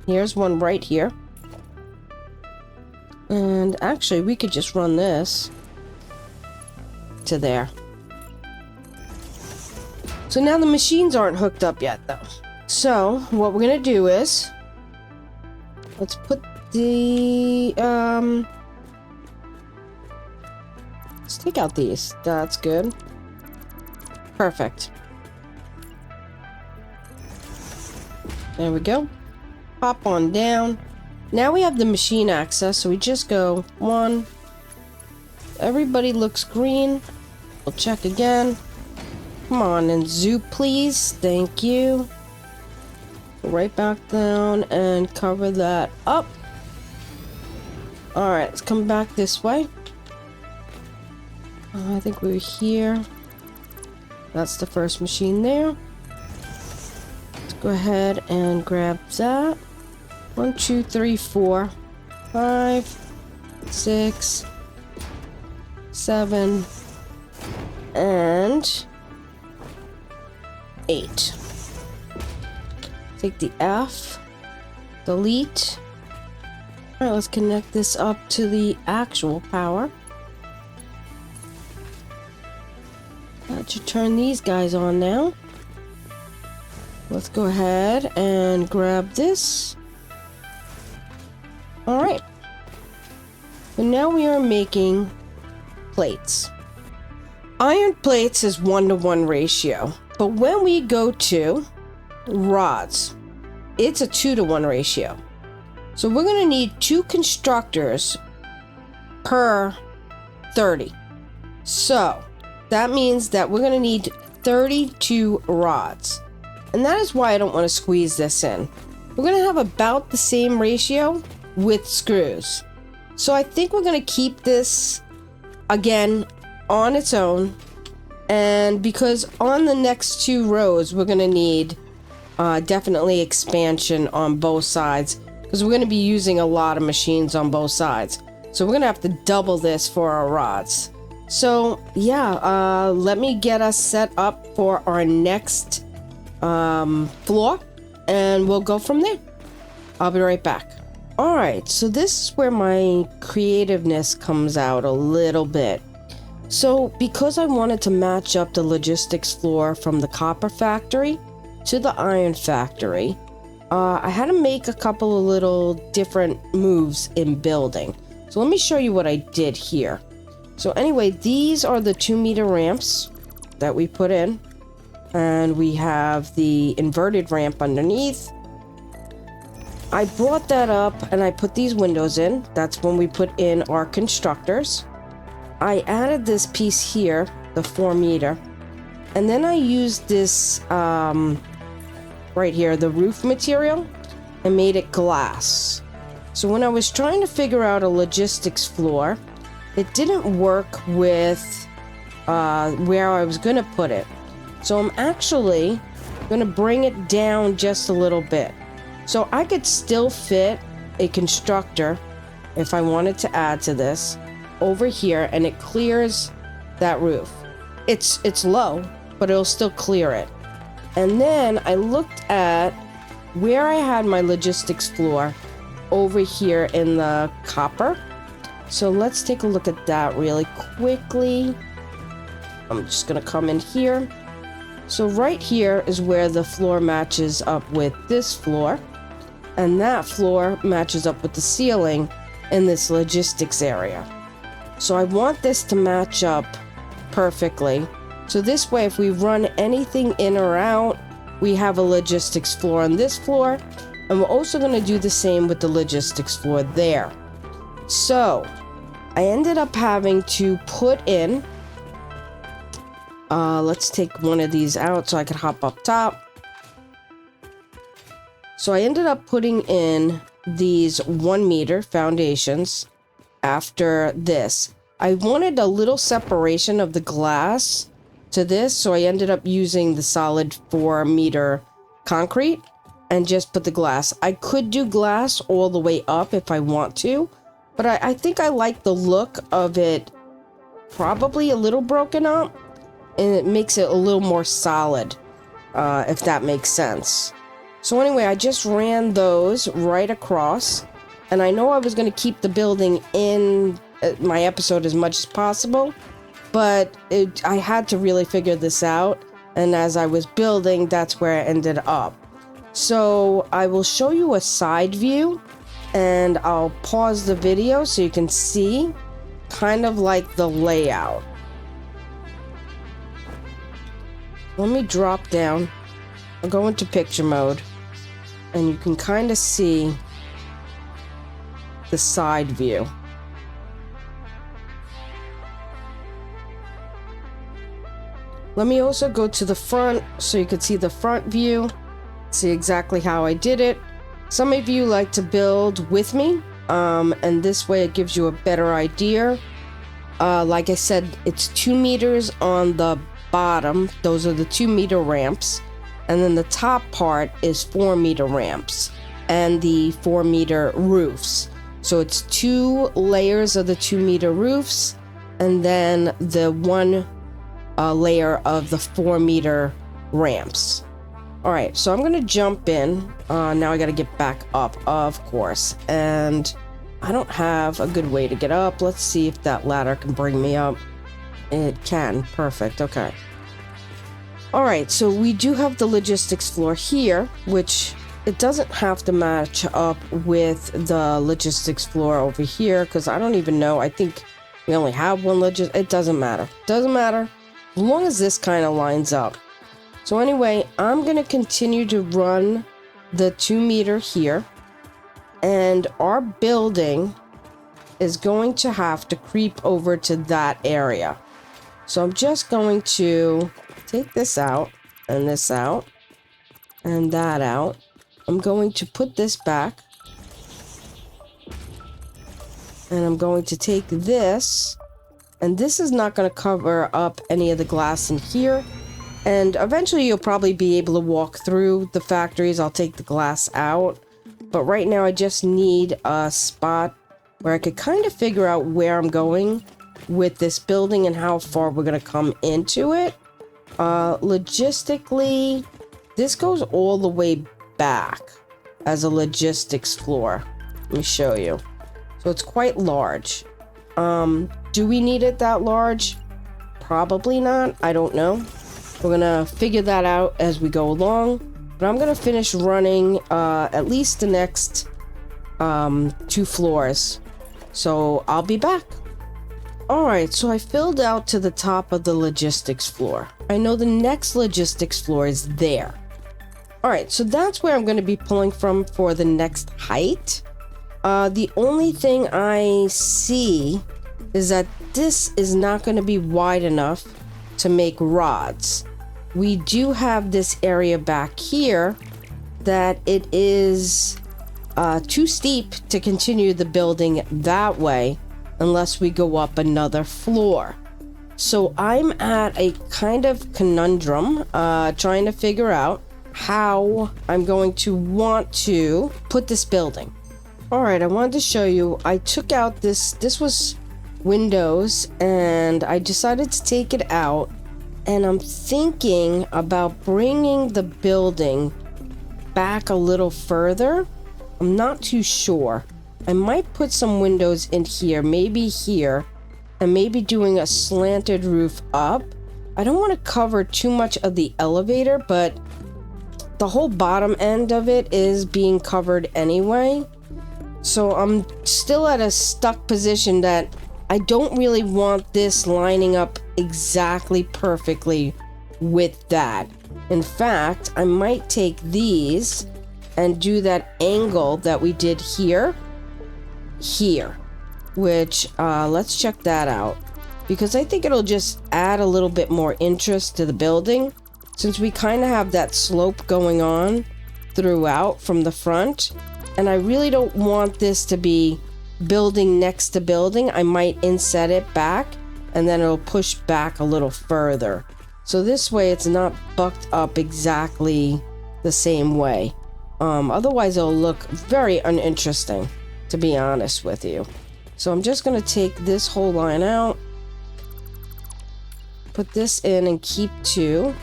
Here's one right here. And actually, we could just run this to there. So now the machines aren't hooked up yet, though. So what we're gonna do is, let's put the, let's take out these. That's good. Perfect. There we go. Pop on down. Now we have the machine access, so we just go 1. Everybody looks green. We'll check again. Come on, and zoop, please. Thank you. Right back down and cover that up. Alright, let's come back this way. I think we're here. That's the first machine there. Let's go ahead and grab that. 1, 2, 3, 4, 5, 6, 7, and 8. Take the F, delete. Alright, let's connect this up to the actual power. That should turn these guys on now. Let's go ahead and grab this. Alright. So now we are making plates. Iron plates is 1-to-1 ratio. But when we go to rods, it's a 2-to-1 ratio. So we're going to need 2 constructors per 30. So that means that we're going to need 32 rods. And that is why I don't want to squeeze this in. We're going to have about the same ratio with screws. So I think we're going to keep this, again, on its own. And because on the next 2 rows, we're going to need definitely expansion on both sides. Because we're going to be using a lot of machines on both sides. So we're going to have to double this for our rods. So yeah, let me get us set up for our next floor. And we'll go from there. I'll be right back. Alright, so this is where my creativeness comes out a little bit. So because I wanted to match up the logistics floor from the copper factory to the iron factory, I had to make a couple of little different moves in building. So let me show you what I did here. So anyway, these are the 2-meter ramps that we put in. And we have the inverted ramp underneath. I brought that up and I put these windows in. That's when we put in our constructors. I added this piece here, the 4-meter. And then I used this right here, the roof material, and made it glass. So when I was trying to figure out a logistics floor, it didn't work with where I was going to put it. So I'm actually going to bring it down just a little bit. So I could still fit a constructor, if I wanted to add to this, over here, and it clears that roof. It's low, but it'll still clear it. And then I looked at where I had my logistics floor over here in the copper. So let's take a look at that really quickly. I'm just going to come in here. So right here is where the floor matches up with this floor, and that floor matches up with the ceiling in this logistics area. So I want this to match up perfectly. So this way, if we run anything in or out, we have a logistics floor on this floor, and we're also going to do the same with the logistics floor there. So I ended up having to put in let's take one of these out so I could hop up top. So I ended up putting in these 1-meter foundations after this. I wanted a little separation of the glass to this, so I ended up using the solid 4-meter concrete and just put the glass. I could do glass all the way up if I want to, but I think I like the look of it probably a little broken up. And it makes it a little more solid, if that makes sense. So anyway, I just ran those right across. And I know I was going to keep the building in my episode as much as possible. But I had to really figure this out. And as I was building, that's where I ended up. So I will show you a side view. And I'll pause the video so you can see kind of like the layout. Let me drop down. I'll go into picture mode, and you can kind of see the side view. Let me also go to the front so you can see the front view, see exactly how I did it. Some of you like to build with me, and this way it gives you a better idea. Like I said, it's 2 meters on the bottom. Those are the 2-meter ramps, and then the top part is 4-meter ramps and the 4-meter roofs. So it's 2 layers of the 2-meter roofs, and then the 1 layer of the 4-meter ramps. All right, so I'm gonna jump in. Now I gotta get back up, of course, and I don't have a good way to get up. Let's see if that ladder can bring me up. It can. Perfect. Okay. All right, so we do have the logistics floor here, which it doesn't have to match up with the logistics floor over here, because I don't even know. I think we only have one it doesn't matter. Doesn't matter as long as this kind of lines up. So anyway, I'm going to continue to run the 2-meter here, and our building is going to have to creep over to that area. So I'm just going to take this out, and this out, and that out. I'm going to put this back. And I'm going to take this, and this is not going to cover up any of the glass in here. And eventually you'll probably be able to walk through the factories. I'll take the glass out. But right now I just need a spot where I could kind of figure out where I'm going with this building and how far we're going to come into it. Logistically, this goes all the way back as a logistics floor. Let me show you. So it's quite large. Do we need it that large? Probably not. I don't know. We're gonna figure that out as we go along. But I'm gonna finish running at least the next 2 floors. So I'll be back. Alright, so I filled out to the top of the logistics floor. I know the next logistics floor is there. Alright, so that's where I'm gonna be pulling from for the next height. The only thing I see is that this is not going to be wide enough to make rods. We do have this area back here that it is too steep to continue the building that way unless we go up another floor. So I'm at a kind of conundrum trying to figure out how I'm going to want to put this building. Alright, I wanted to show you, I took out this was windows, and I decided to take it out, and I'm thinking about bringing the building back a little further. I'm not too sure. I might put some windows in here, maybe here, and maybe doing a slanted roof up. I don't want to cover too much of the elevator, but the whole bottom end of it is being covered anyway. So I'm still at a stuck position that I don't really want this lining up exactly perfectly with that. In fact, I might take these and do that angle that we did here, which let's check that out, because I think it'll just add a little bit more interest to the building, since we kind of have that slope going on throughout from the front. And I really don't want this to be building next to building. I might inset it back, and then it'll push back a little further. So this way it's not bucked up exactly the same way. Otherwise it'll look very uninteresting, to be honest with you. So I'm just going to take this whole line out, put this in, and keep to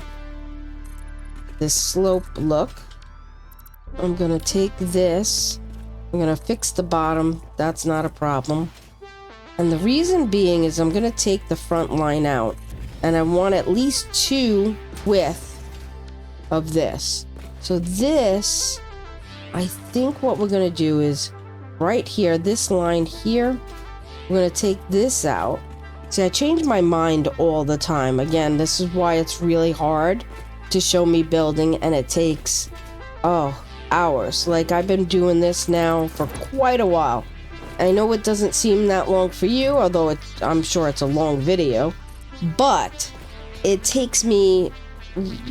this slope look. I'm going to take this, I'm going to fix the bottom, that's not a problem. And the reason being is I'm going to take the front line out, and I want at least 2 width of this. So this, I think what we're going to do is right here, this line here, we're going to take this out. See, I change my mind all the time. Again, this is why it's really hard to show me building, and it takes, hours. Like, I've been doing this now for quite a while. I know it doesn't seem that long for you, although I'm sure it's a long video, but it takes me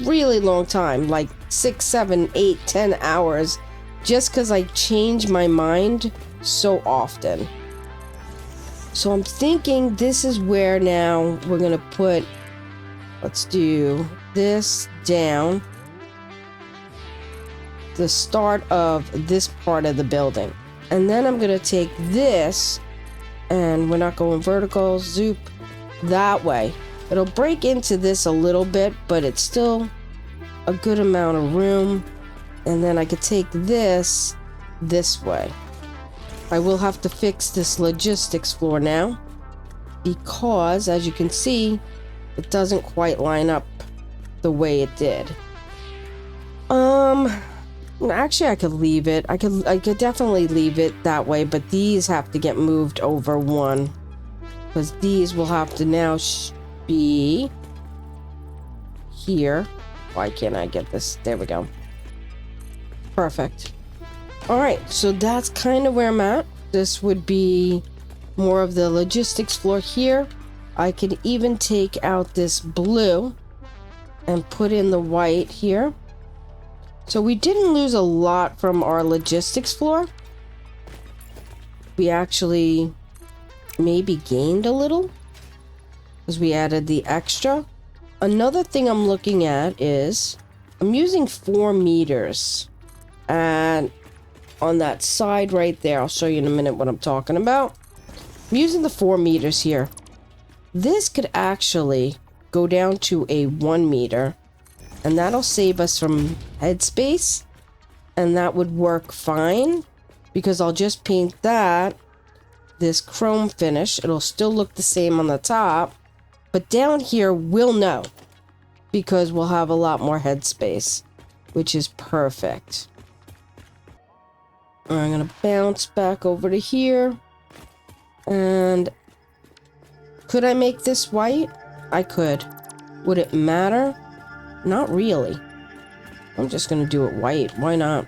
really long time, like 6, 7, 8, 10 hours, just because I change my mind so often. So I'm thinking this is where now we're gonna put, let's do this down, the start of this part of the building. And then I'm gonna take this, and we're not going vertical, zoop, that way. It'll break into this a little bit, but it's still a good amount of room. And then I could take this way. I will have to fix this logistics floor now, because as you can see, it doesn't quite line up the way it did. Actually, I could leave it. I could definitely leave it that way, but these have to get moved over one, because these will have to now be here. Why can't I get this? There we go. Perfect. Alright, so that's kind of where I'm at. This would be more of the logistics floor here. I could even take out this blue and put in the white here. So we didn't lose a lot from our logistics floor. We actually maybe gained a little because we added the extra. Another thing I'm looking at is I'm using 4 meters, and on that side right there, I'll show you in a minute what I'm talking about. I'm using the 4 meters here. This could actually go down to a 1 meter, and that'll save us from headspace, and that would work fine because I'll just paint that this chrome finish. It'll still look the same on the top, but down here we'll know because we'll have a lot more headspace, which is perfect. I'm gonna bounce back over to here, and could I make this white? I could. Would it matter? Not really. I'm just gonna do it white. Why not?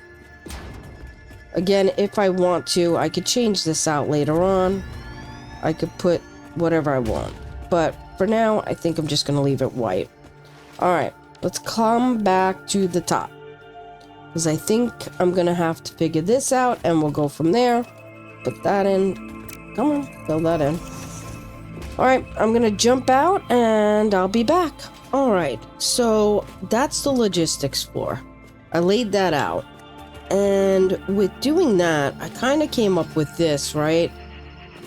Again, if I want to, I could change this out later on. I could put whatever I want. But for now, I think I'm just gonna leave it white. Alright, let's come back to the top, because I think I'm gonna have to figure this out, and we'll go from there. Put that in. Come on, fill that in. Alright, I'm gonna jump out, and I'll be back. Alright, so that's the logistics floor. I laid that out. And with doing that, I kind of came up with this, right?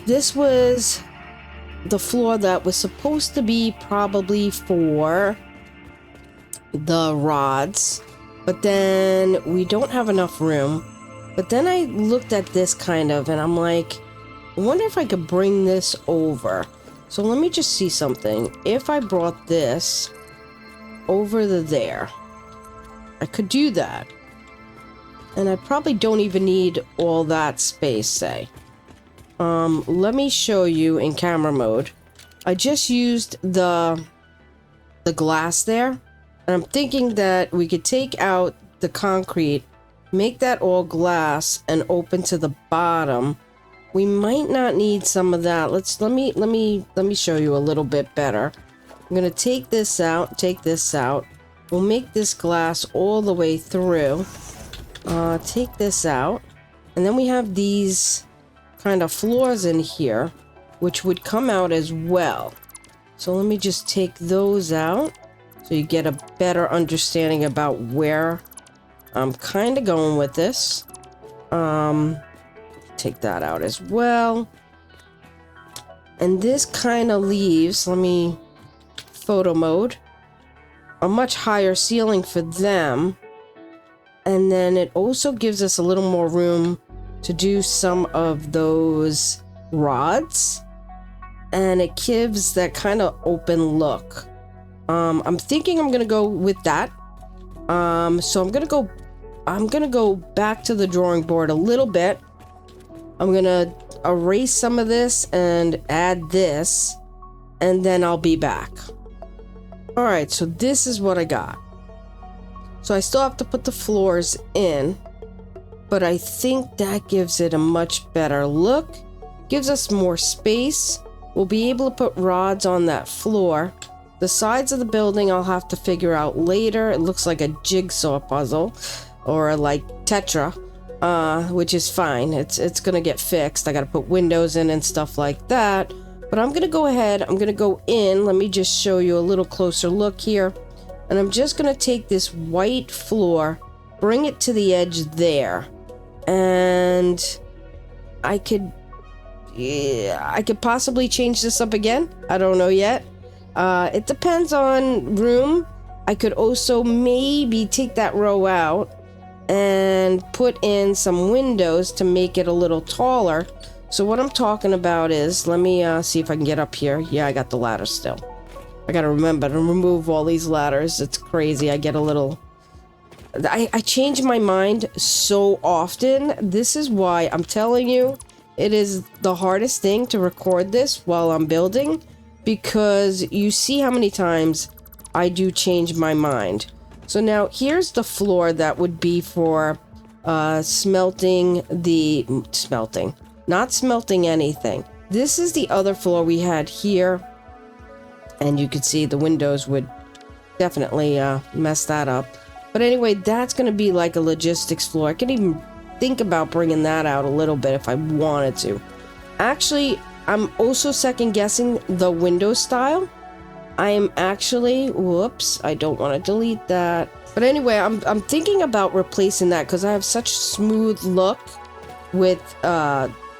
This was the floor that was supposed to be probably for the rods, but then we don't have enough room. But then I looked at this kind of, and I'm like, I wonder if I could bring this over. So let me just see something. If I brought this over to there, I could do that. And I probably don't even need all that space, say. Let me show you in camera mode. I just used the glass there. And I'm thinking that we could take out the concrete, make that all glass, and open to the bottom. We might not need some of that. Let me show you a little bit better. I'm gonna take this out, take this out. We'll make this glass all the way through. Take this out, and then we have these kind of floors in here, which would come out as well. So let me just take those out, so you get a better understanding about where I'm kind of going with this. Take that out as well. And this kind of leaves, let me photo mode, a much higher ceiling for them. And then it also gives us a little more room to do some of those rods. And it gives that kind of open look. I'm thinking I'm gonna go with that. So I'm gonna go back to the drawing board a little bit. I'm gonna erase some of this and add this, and then I'll be back. Alright, so this is what I got. So I still have to put the floors in, but I think that gives it a much better look. Gives us more space. We'll be able to put rods on that floor. The sides of the building I'll have to figure out later. It looks like a jigsaw puzzle, or like Tetra, which is fine. It's gonna get fixed. I gotta put windows in and stuff like that. But I'm gonna go ahead. I'm gonna go in. Let me just show you a little closer look here. And I'm just gonna take this white floor, bring it to the edge there, and I could possibly change this up again. I don't know yet. It depends on room. I could also maybe take that row out and put in some windows to make it a little taller. So what I'm talking about is, let me see if I can get up here. Yeah, I got the ladder still. I gotta remember to remove all these ladders. It's crazy. I get a little... I change my mind so often. This is why I'm telling you, it is the hardest thing to record this while I'm building, because you see how many times I do change my mind. So now here's the floor that would be for not smelting anything. This is the other floor we had here. And you could see the windows would definitely messed that up. But anyway, that's going to be like a logistics floor. I can even think about bringing that out a little bit if I wanted to. Actually, I'm also second guessing the window style. I am actually, whoops, I don't want to delete that. But anyway, I'm thinking about replacing that because I have such a smooth look with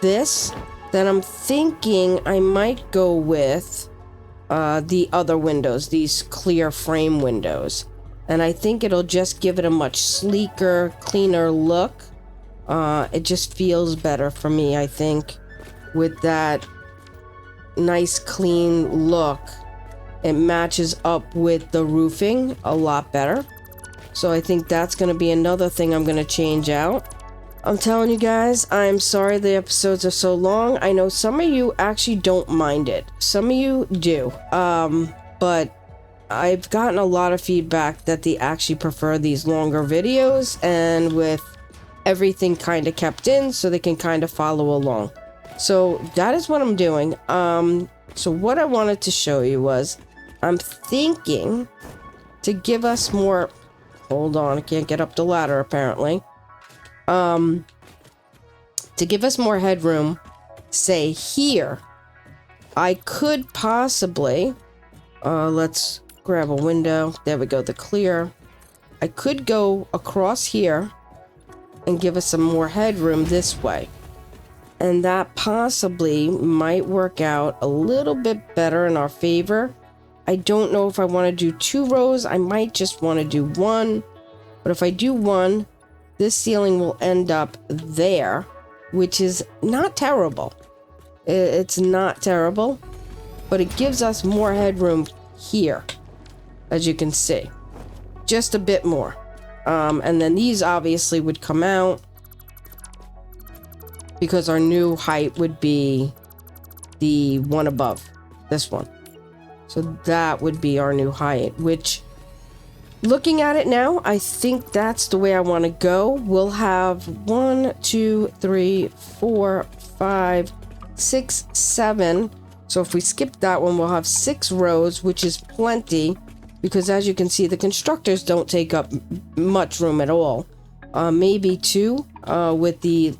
this that I'm thinking I might go with the other windows, these clear frame windows. And I think it'll just give it a much sleeker, cleaner look. It just feels better for me, I think, with that nice, clean look. It matches up with the roofing a lot better. So I think that's going to be another thing I'm going to change out. I'm telling you guys, I'm sorry the episodes are so long. I know some of you actually don't mind it. Some of you do. But I've gotten a lot of feedback that they actually prefer these longer videos and with everything kind of kept in so they can kind of follow along. So that is what I'm doing. So what I wanted to show you was I'm thinking to give us more... Hold on, I can't get up the ladder apparently. To give us more headroom, say here, I could possibly... let's grab a window. There we go, the clear. I could go across here and give us some more headroom this way. And that possibly might work out a little bit better in our favor. I don't know if I want to do 2 rows. I might just want to do 1. But if I do 1, this ceiling will end up there, which is not terrible. It's not terrible, but it gives us more headroom here, as you can see. Just a bit more. And then these obviously would come out because our new height would be the one above this one. So that would be our new height, which, looking at it now, I think that's the way I want to go. We'll have 1, 2, 3, 4, 5, 6, 7. So if we skip that one, we'll have 6 rows, which is plenty, because as you can see, the constructors don't take up much room at all. Maybe 2 with the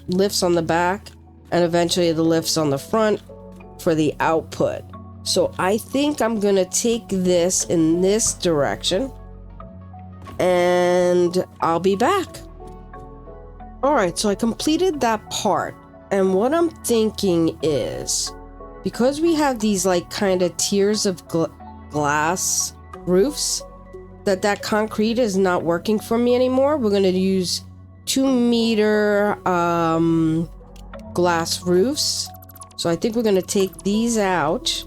lifts on the back and eventually the lifts on the front for the output. So I think I'm going to take this in this direction and I'll be back. Alright, so I completed that part. And what I'm thinking is, because we have these like kind of tiers of glass roofs, that concrete is not working for me anymore. We're going to use 2-meter glass roofs. So I think we're going to take these out.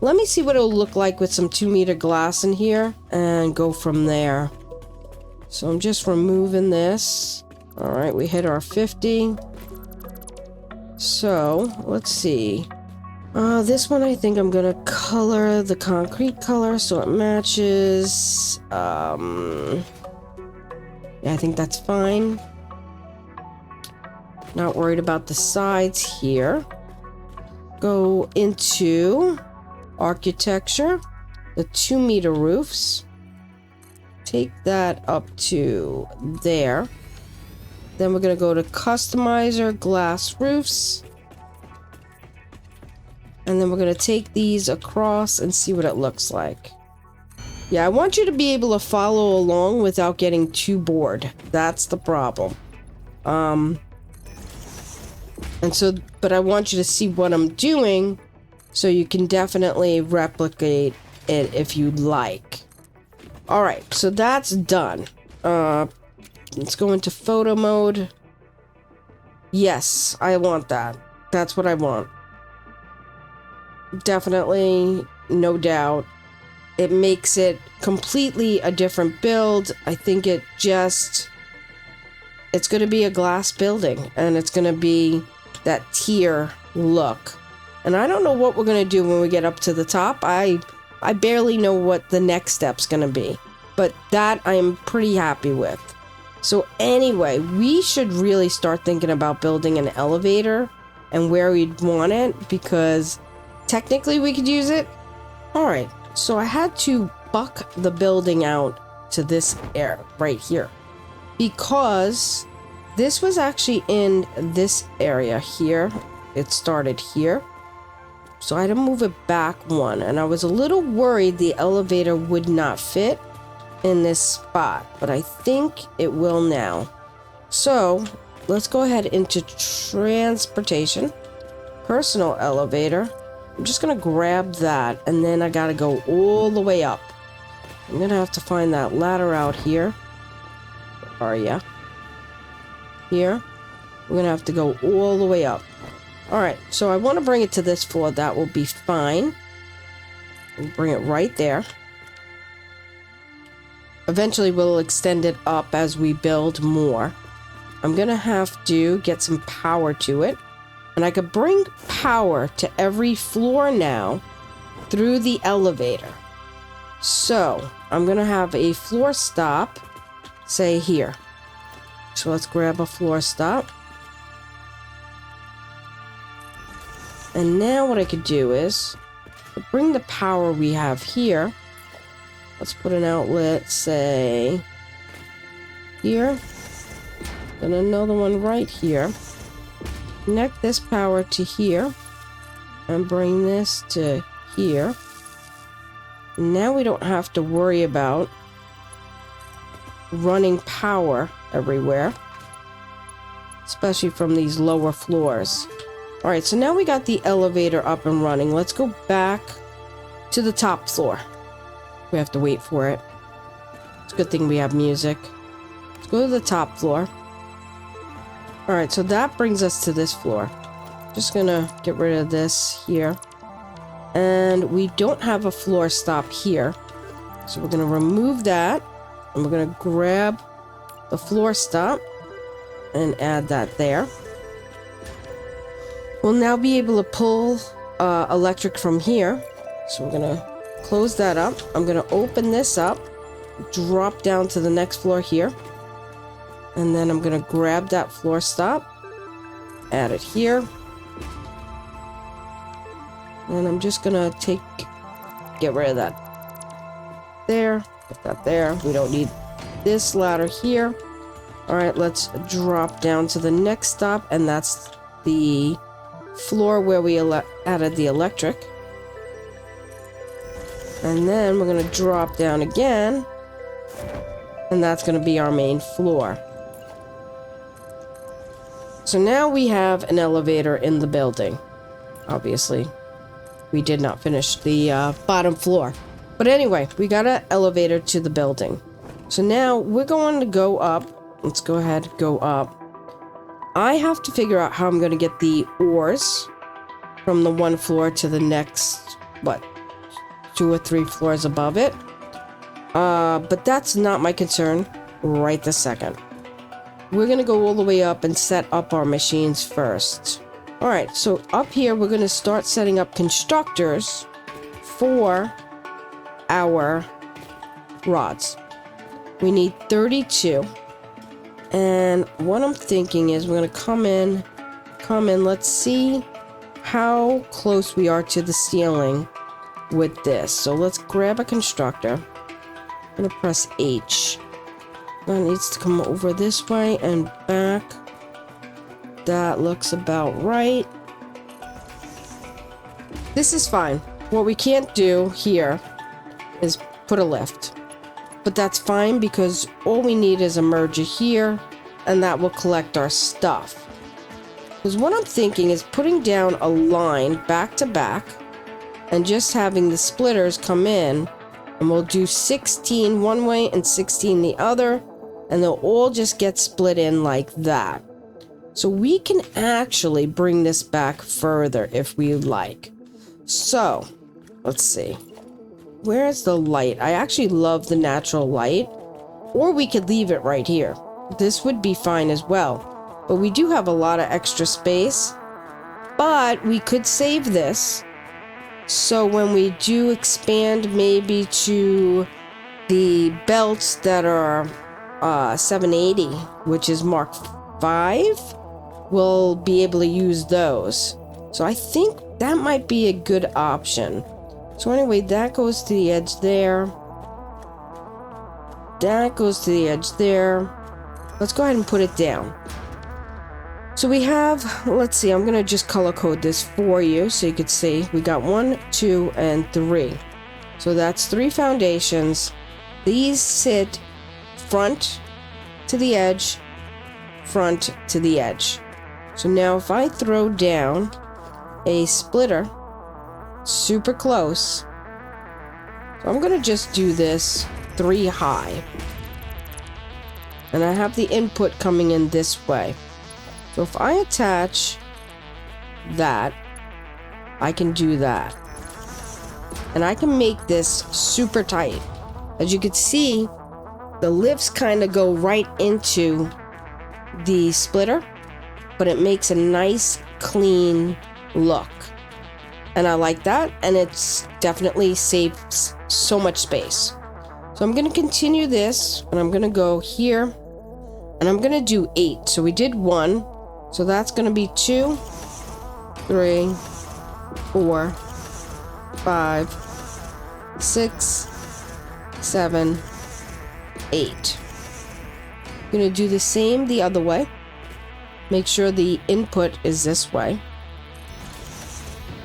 Let me see what it'll look like with some 2-meter glass in here and go from there. So I'm just removing this. All right, we hit our 50. So let's see. This one I think I'm gonna color the concrete color so it matches. Yeah, I think that's fine. Not worried about the sides here. Go into architecture, the 2-meter roofs. Take that up to there. Then we're gonna go to customizer glass roofs. And then we're going to take these across and see what it looks like. Yeah, I want you to be able to follow along without getting too bored. That's the problem. And so, but I want you to see what I'm doing so you can definitely replicate it if you'd like. All right, so that's done. Let's go into photo mode. Yes, I want that. That's what I want. Definitely, no doubt. It makes it completely a different build. I think it's going to be a glass building, and it's going to be that tier look. And I don't know what we're going to do when we get up to the top. I barely know what the next step's going to be, but that I'm pretty happy with. So anyway, we should really start thinking about building an elevator and where we'd want it, because technically we could use it. All right, so I had to buck the building out to this area right here, because this was actually in this area here. It started here. So I had to move it back one, and I was a little worried the elevator would not fit in this spot, but I think it will now. So let's go ahead into transportation, personal elevator. I'm just gonna grab that, and then I gotta go all the way up. I'm gonna have to find that ladder out here. Where are ya? Here. We're gonna have to go all the way up. Alright, so I want to bring it to this floor. That will be fine. We'll bring it right there. Eventually we'll extend it up as we build more. I'm gonna have to get some power to it. And I could bring power to every floor now through the elevator. So I'm gonna have a floor stop, say here. So let's grab a floor stop. And now what I could do is bring the power we have here. Let's put an outlet, say, here. And another one right here. Connect this power to here. And bring this to here. Now we don't have to worry about running power everywhere. Especially from these lower floors. Alright, so now we got the elevator up and running. Let's go back to the top floor. We have to wait for it. It's a good thing we have music. Let's go to the top floor. Alright, so that brings us to this floor. Just gonna get rid of this here. And we don't have a floor stop here. So we're gonna remove that. And we're gonna grab the floor stop and add that there. We'll now be able to pull electric from here. So we're gonna close that up. I'm gonna open this up, drop down to the next floor here. And then I'm gonna grab that floor stop, add it here. And I'm just gonna get rid of that there, put that there. We don't need this ladder here. All right, let's drop down to the next stop, and that's the floor where we added the electric. And then we're going to drop down again, and that's going to be our main floor. So now we have an elevator in the building. Obviously, we did not finish the bottom floor. But anyway, we got an elevator to the building. So now we're going to go up. Let's go ahead, go up. I have to figure out how I'm going to get the ores from the one floor to the next, 2 or 3 floors above it. But that's not my concern right this second. We're going to go all the way up and set up our machines first. Alright, so up here we're going to start setting up constructors for our rods. We need 32. And what I'm thinking is we're going to come in, let's see how close we are to the ceiling with this. So let's grab a constructor. I'm going to press H. That needs to come over this way and back. That looks about right. This is fine. What we can't do here is put a lift. But that's fine because all we need is a merger here, and that will collect our stuff. Because what I'm thinking is putting down a line back to back and just having the splitters come in, and we'll do 16 one way and 16 the other, and they'll all just get split in like that. So we can actually bring this back further if we like. So, let's see. Where's the light? I actually love the natural light. Or we could leave it right here. This would be fine as well. But we do have a lot of extra space. But we could save this. So when we do expand maybe to the belts that are 780, which is Mark 5, we'll be able to use those. So I think that might be a good option. So anyway, that goes to the edge there. that goes to the edge there. Let's go ahead and put it down. So we have, let's see, I'm gonna just color code this for you so you could see. We got 1, 2, and 3. So that's 3 foundations. These sit front to the edge, front to the edge. So now if I throw down a splitter super close, so I'm gonna just do this 3 high. And I have the input coming in this way. So if I attach that, I can do that. And I can make this super tight. As you can see, the lifts kind of go right into the splitter, but it makes a nice, clean look. And I like that, and it's definitely saves so much space. So I'm going to continue this, and I'm going to go here, and I'm going to do 8. So we did 1, so that's going to be 2, 3, 4, 5, 6, 7, 8. I'm going to do the same the other way. Make sure the input is this way.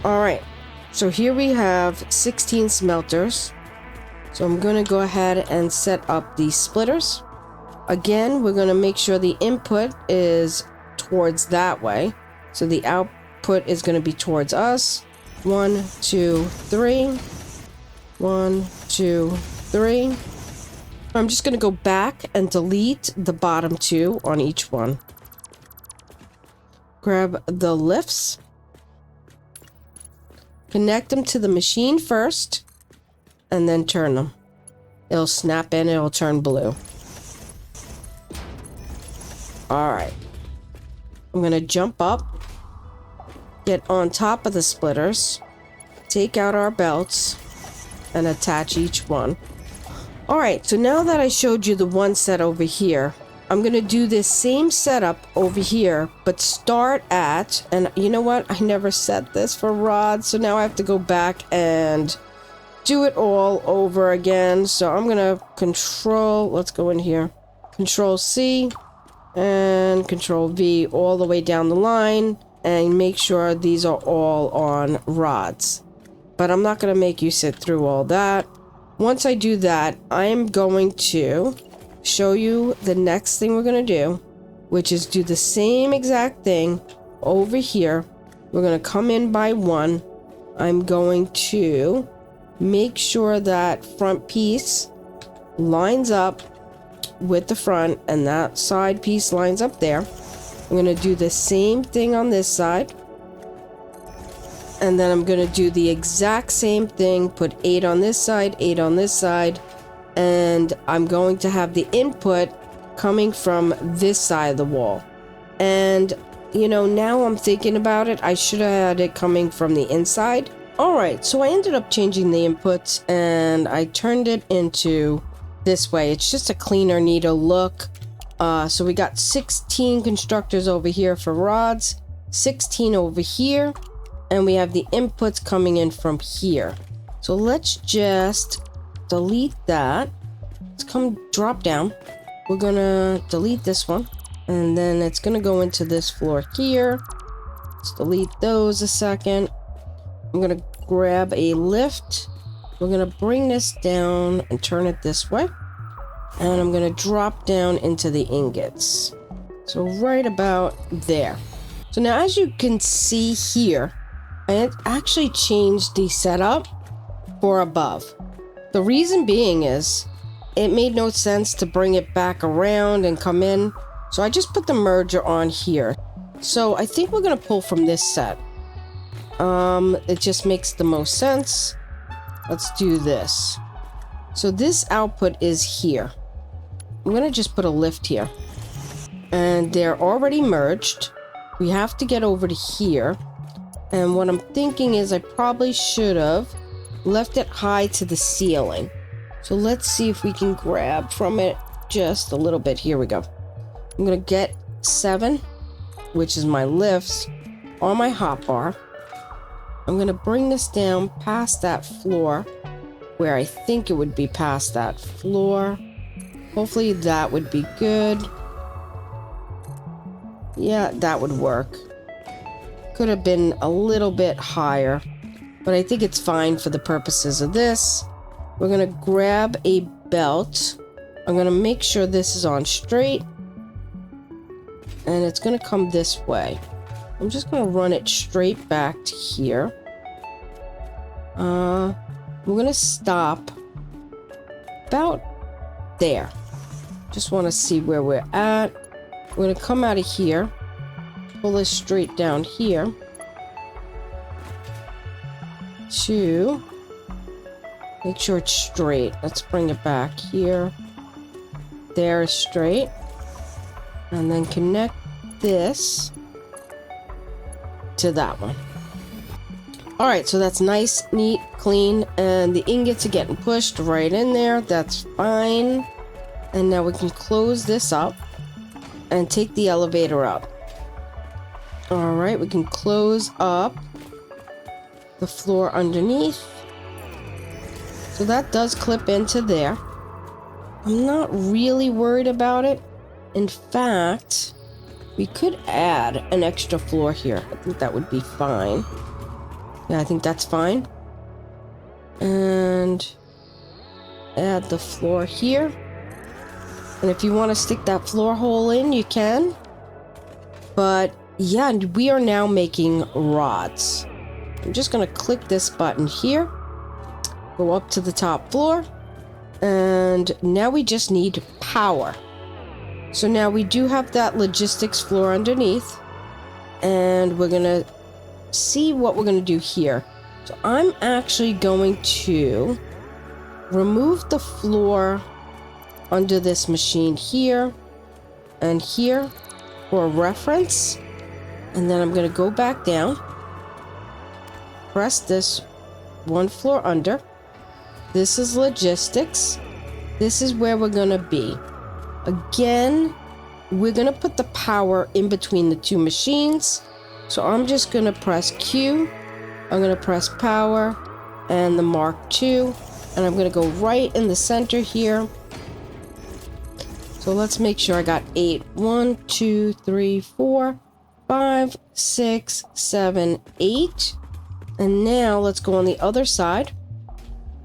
Alright, so here we have 16 smelters. So I'm going to go ahead and set up these splitters. Again, we're going to make sure the input is towards that way. So the output is going to be towards us. 1, 2, 3. 1, 2, 3. I'm just going to go back and delete the bottom 2 on each one. Grab the lifts. Connect them to the machine first, and then turn them. It'll snap in, it'll turn blue. Alright. I'm going to jump up, get on top of the splitters, take out our belts, and attach each one. Alright, so now that I showed you the one set over here, I'm going to do this same setup over here, but start at, and you know what? I never set this for rods, so now I have to go back and do it all over again. So I'm going to let's go in here, Control C and Control V all the way down the line, and make sure these are all on rods. But I'm not going to make you sit through all that. Once I do that, I am going to show you the next thing we're going to do, which is do the same exact thing over here. We're going to come in by 1. I'm going to make sure that front piece lines up with the front, and that side piece lines up there. I'm going to do the same thing on this side, and then I'm going to do the exact same thing, put 8 on this side, 8 on this side, and I'm going to have the input coming from this side of the wall. And you know, now I'm thinking about it, I should have had it coming from the inside. Alright, so I ended up changing the inputs, and I turned it into this way. It's just a cleaner, neater look. So we got 16 constructors over here for rods, 16 over here, and we have the inputs coming in from here. So let's just delete that. Let's come drop down. We're gonna delete this one, and then it's gonna go into this floor here. Let's delete those a second. I'm gonna grab a lift. We're gonna bring this down and turn it this way, and I'm gonna drop down into the ingots. So right about there. So now, as you can see here, I actually changed the setup for above. The reason being is it made no sense to bring it back around and come in, so I just put the merger on here. So I think we're gonna pull from this set. It just makes the most sense. Let's do this. So this output is here. I'm gonna just put a lift here, and they're already merged. We have to get over to here, and what I'm thinking is I probably should have left it high to the ceiling. So let's see if we can grab from it just a little bit. Here we go. I'm gonna get 7, which is my lifts, on my hotbar. I'm gonna bring this down past that floor, where I think it would be past that floor. Hopefully that would be good. Yeah, that would work. Could have been a little bit higher, but I think it's fine for the purposes of this. We're gonna grab a belt. I'm gonna make sure this is on straight, and it's gonna come this way. I'm just gonna run it straight back to here. We're gonna stop about there. Just want to see where we're at. We're gonna come out of here, pull this straight down here to make sure it's straight. Let's bring it back here. There is straight. And then connect this to that one. Alright, so that's nice, neat, clean, and the ingots are getting pushed right in there. That's fine. And now we can close this up and take the elevator up. Alright, we can close up the floor underneath. So that does clip into there. I'm not really worried about it. In fact, we could add an extra floor here. I think that would be fine. Yeah, I think that's fine. And add the floor here. And if you want to stick that floor hole in, you can. But yeah, we are now making rods. I'm just going to click this button here. Go up to the top floor. And now we just need power. So now we do have that logistics floor underneath. And we're going to see what we're going to do here. So I'm actually going to remove the floor under this machine here and here for reference. And then I'm going to go back down. Press this one floor under. This is logistics. This is where we're going to be. Again, we're going to put the power in between the two machines. So I'm just going to press Q. I'm going to press power and the Mark II. And I'm going to go right in the center here. So let's make sure I got 8. 1, 2, 3, 4, 5, 6, 7, 8. And now let's go on the other side.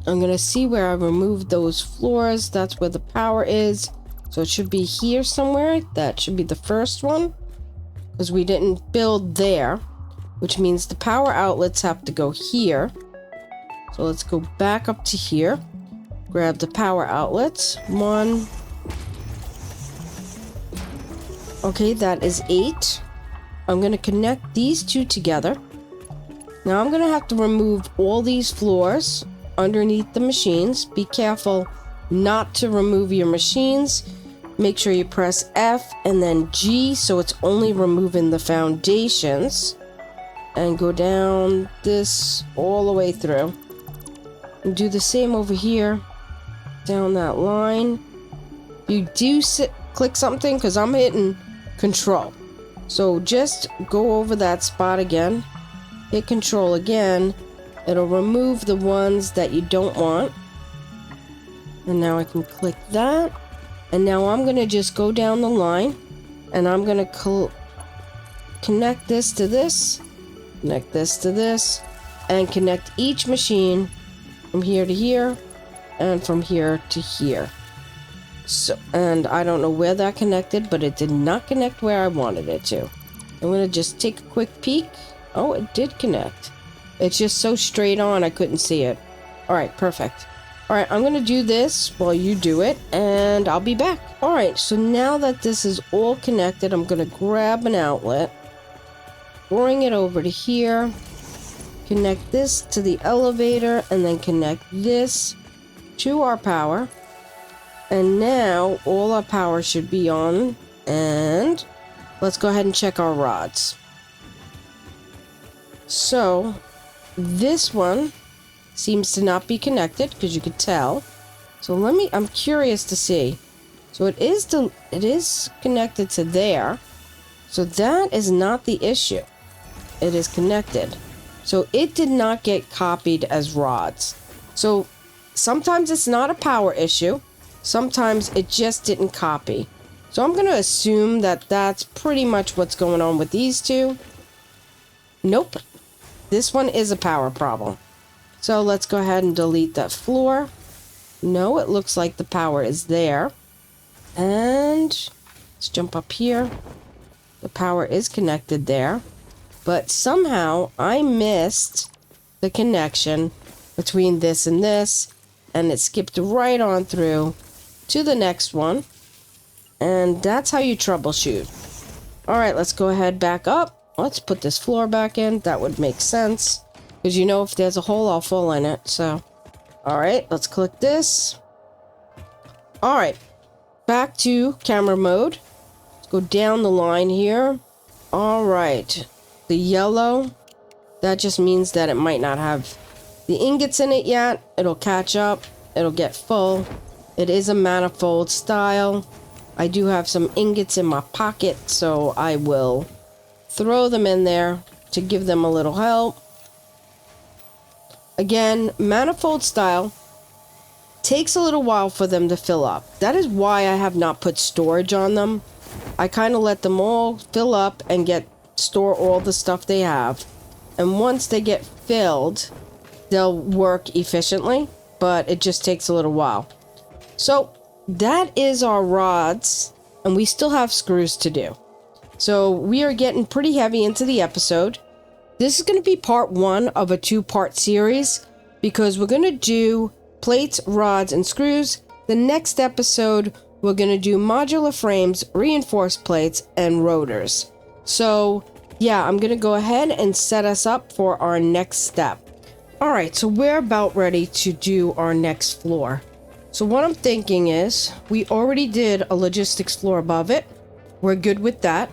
I'm going to see where I removed those floors. That's where the power is. So it should be here somewhere. That should be the first one. Because we didn't build there. Which means the power outlets have to go here. So let's go back up to here. Grab the power outlets. 1. Okay, that is 8. I'm going to connect these two together. Now I'm going to have to remove all these floors underneath the machines. Be careful not to remove your machines. Make sure you press F and then G so it's only removing the foundations. And go down this all the way through. And do the same over here. Down that line. You do click something because I'm hitting Control. So just go over that spot again. Hit Control again. It'll remove the ones that you don't want. And now I can click that. And now I'm going to just go down the line. And I'm going to connect this to this. Connect this to this. And connect each machine from here to here. And from here to here. So, and I don't know where that connected, but it did not connect where I wanted it to. I'm going to just take a quick peek. Oh, it did connect. It's just so straight on, I couldn't see it. Alright, perfect. Alright, I'm going to do this while you do it, and I'll be back. Alright, so now that this is all connected, I'm going to grab an outlet, bring it over to here, connect this to the elevator, and then connect this to our power. And now all our power should be on, and let's go ahead and check our rods. So this one seems to not be connected because you could tell. So I'm curious to see. So it is connected to there. So that is not the issue. It is connected. So it did not get copied as rods. So sometimes it's not a power issue. Sometimes it just didn't copy. So I'm going to assume that that's pretty much what's going on with these two. Nope. This one is a power problem. So let's go ahead and delete that floor. No, it looks like the power is there. And let's jump up here. The power is connected there. But somehow I missed the connection between this and this. And it skipped right on through to the next one. And that's how you troubleshoot. Alright, let's go ahead back up. Let's put this floor back in. That would make sense. Because you know if there's a hole, I'll fall in it. So, alright, let's click this. Alright, back to camera mode. Let's go down the line here. Alright, the yellow, that just means that it might not have the ingots in it yet. It'll catch up. It'll get full. It is a manifold style. I do have some ingots in my pocket, so I will throw them in there to give them a little help. Again, manifold style takes a little while for them to fill up. That is why I have not put storage on them. I kind of let them all fill up and store all the stuff they have. And once they get filled, they'll work efficiently, but it just takes a little while. So that is our rods, and we still have screws to do. So we are getting pretty heavy into the episode. This is going to be part 1 of a 2-part series because we're going to do plates, rods, and screws. The next episode, we're going to do modular frames, reinforced plates, and rotors. So yeah, I'm going to go ahead and set us up for our next step. Alright, so we're about ready to do our next floor. So what I'm thinking is, we already did a logistics floor above it. We're good with that.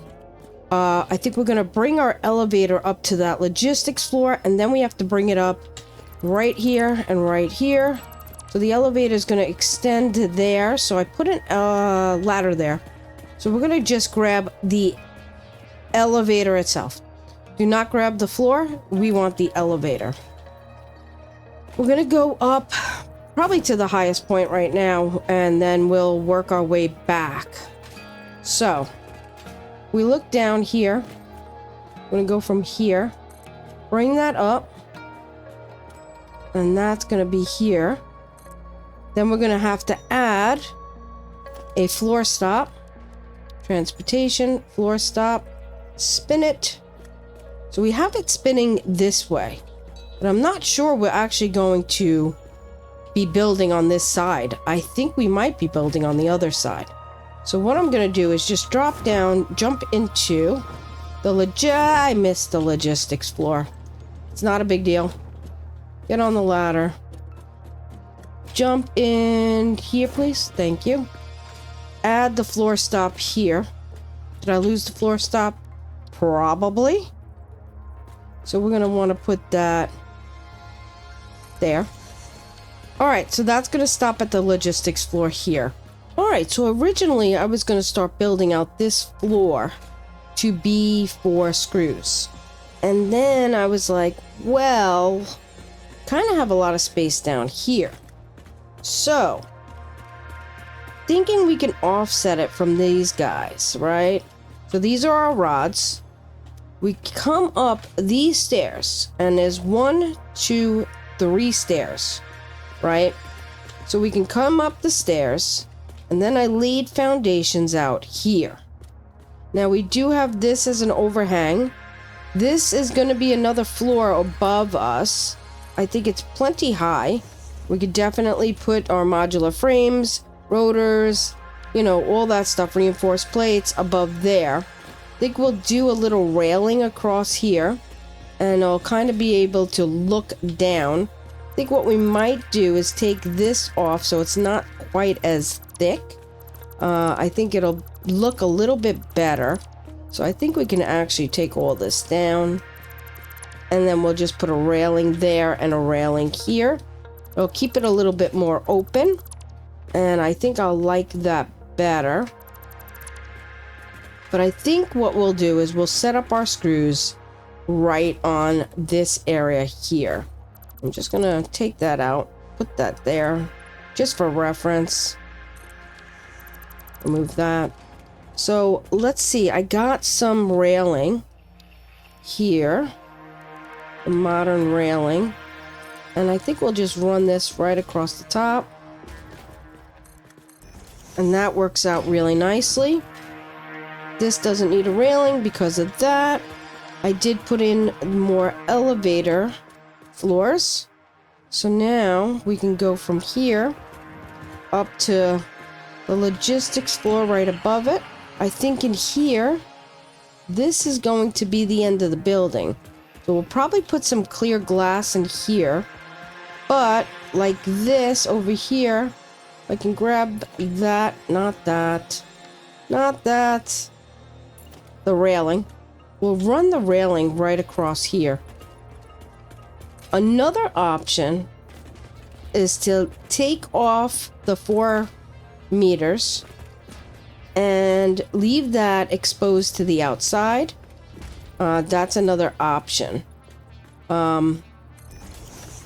I think we're going to bring our elevator up to that logistics floor, and then we have to bring it up right here and right here. So the elevator is going to extend to there. So I put a ladder there. So we're going to just grab the elevator itself. Do not grab the floor. We want the elevator. We're going to go up probably to the highest point right now, and then we'll work our way back. So we look down here. We're going to go from here. Bring that up. And that's going to be here. Then we're going to have to add a floor stop. Transportation, floor stop. Spin it. So we have it spinning this way. But I'm not sure we're actually going to be building on this side. I think we might be building on the other side. So what I'm going to do is just drop down, jump into the I missed the logistics floor. It's not a big deal. Get on the ladder. Jump in here, please. Thank you. Add the floor stop here. Did I lose the floor stop? Probably. So we're going to want to put that there. Alright, so that's going to stop at the logistics floor here. Alright, so originally I was going to start building out this floor to be for screws. And then I was like, well, kind of have a lot of space down here. So, thinking we can offset it from these guys, right? So these are our rods. We come up these stairs, and there's 1, 2, 3 stairs, right? So we can come up the stairs, and then I laid foundations out here. Now we do have this as an overhang. This is going to be another floor above us. I think it's plenty high. We could definitely put our modular frames, rotors, you know, all that stuff, reinforced plates above there. I think we'll do a little railing across here, and I'll kind of be able to look down. I think what we might do is take this off so it's not quite as thick. I think it'll look a little bit better. So I think we can actually take all this down, and then we'll just put a railing there and a railing here. It'll keep it a little bit more open, and I think I'll like that better. But I think what we'll do is we'll set up our screws right on this area here. I'm just gonna take that out, put that there, just for reference. Remove that. So let's see. I got some railing here. The modern railing. And I think we'll just run this right across the top. And that works out really nicely. This doesn't need a railing because of that. I did put in more elevator floors. So now we can go from here up to the logistics floor right above it. I think in here, this is going to be the end of the building. So we'll probably put some clear glass in here. But like this over here, I can grab that, not that, not that. The railing. We'll run the railing right across here. Another option is to take off the 4 meters and leave that exposed to the outside. That's another option.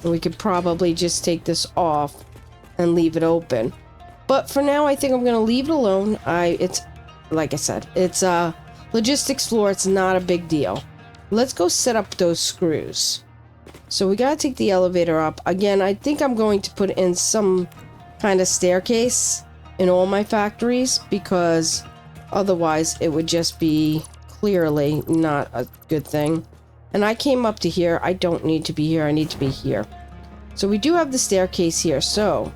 We could probably just take this off and leave it open. But for now, I think I'm going to leave it alone. It's, like I said, it's a logistics floor. It's not a big deal. Let's go set up those screws. So we got to take the elevator up. Again, I think I'm going to put in some kind of staircase in all my factories because otherwise it would just be clearly not a good thing. And I came up to here. I don't need to be here. I need to be here. So we do have the staircase here. So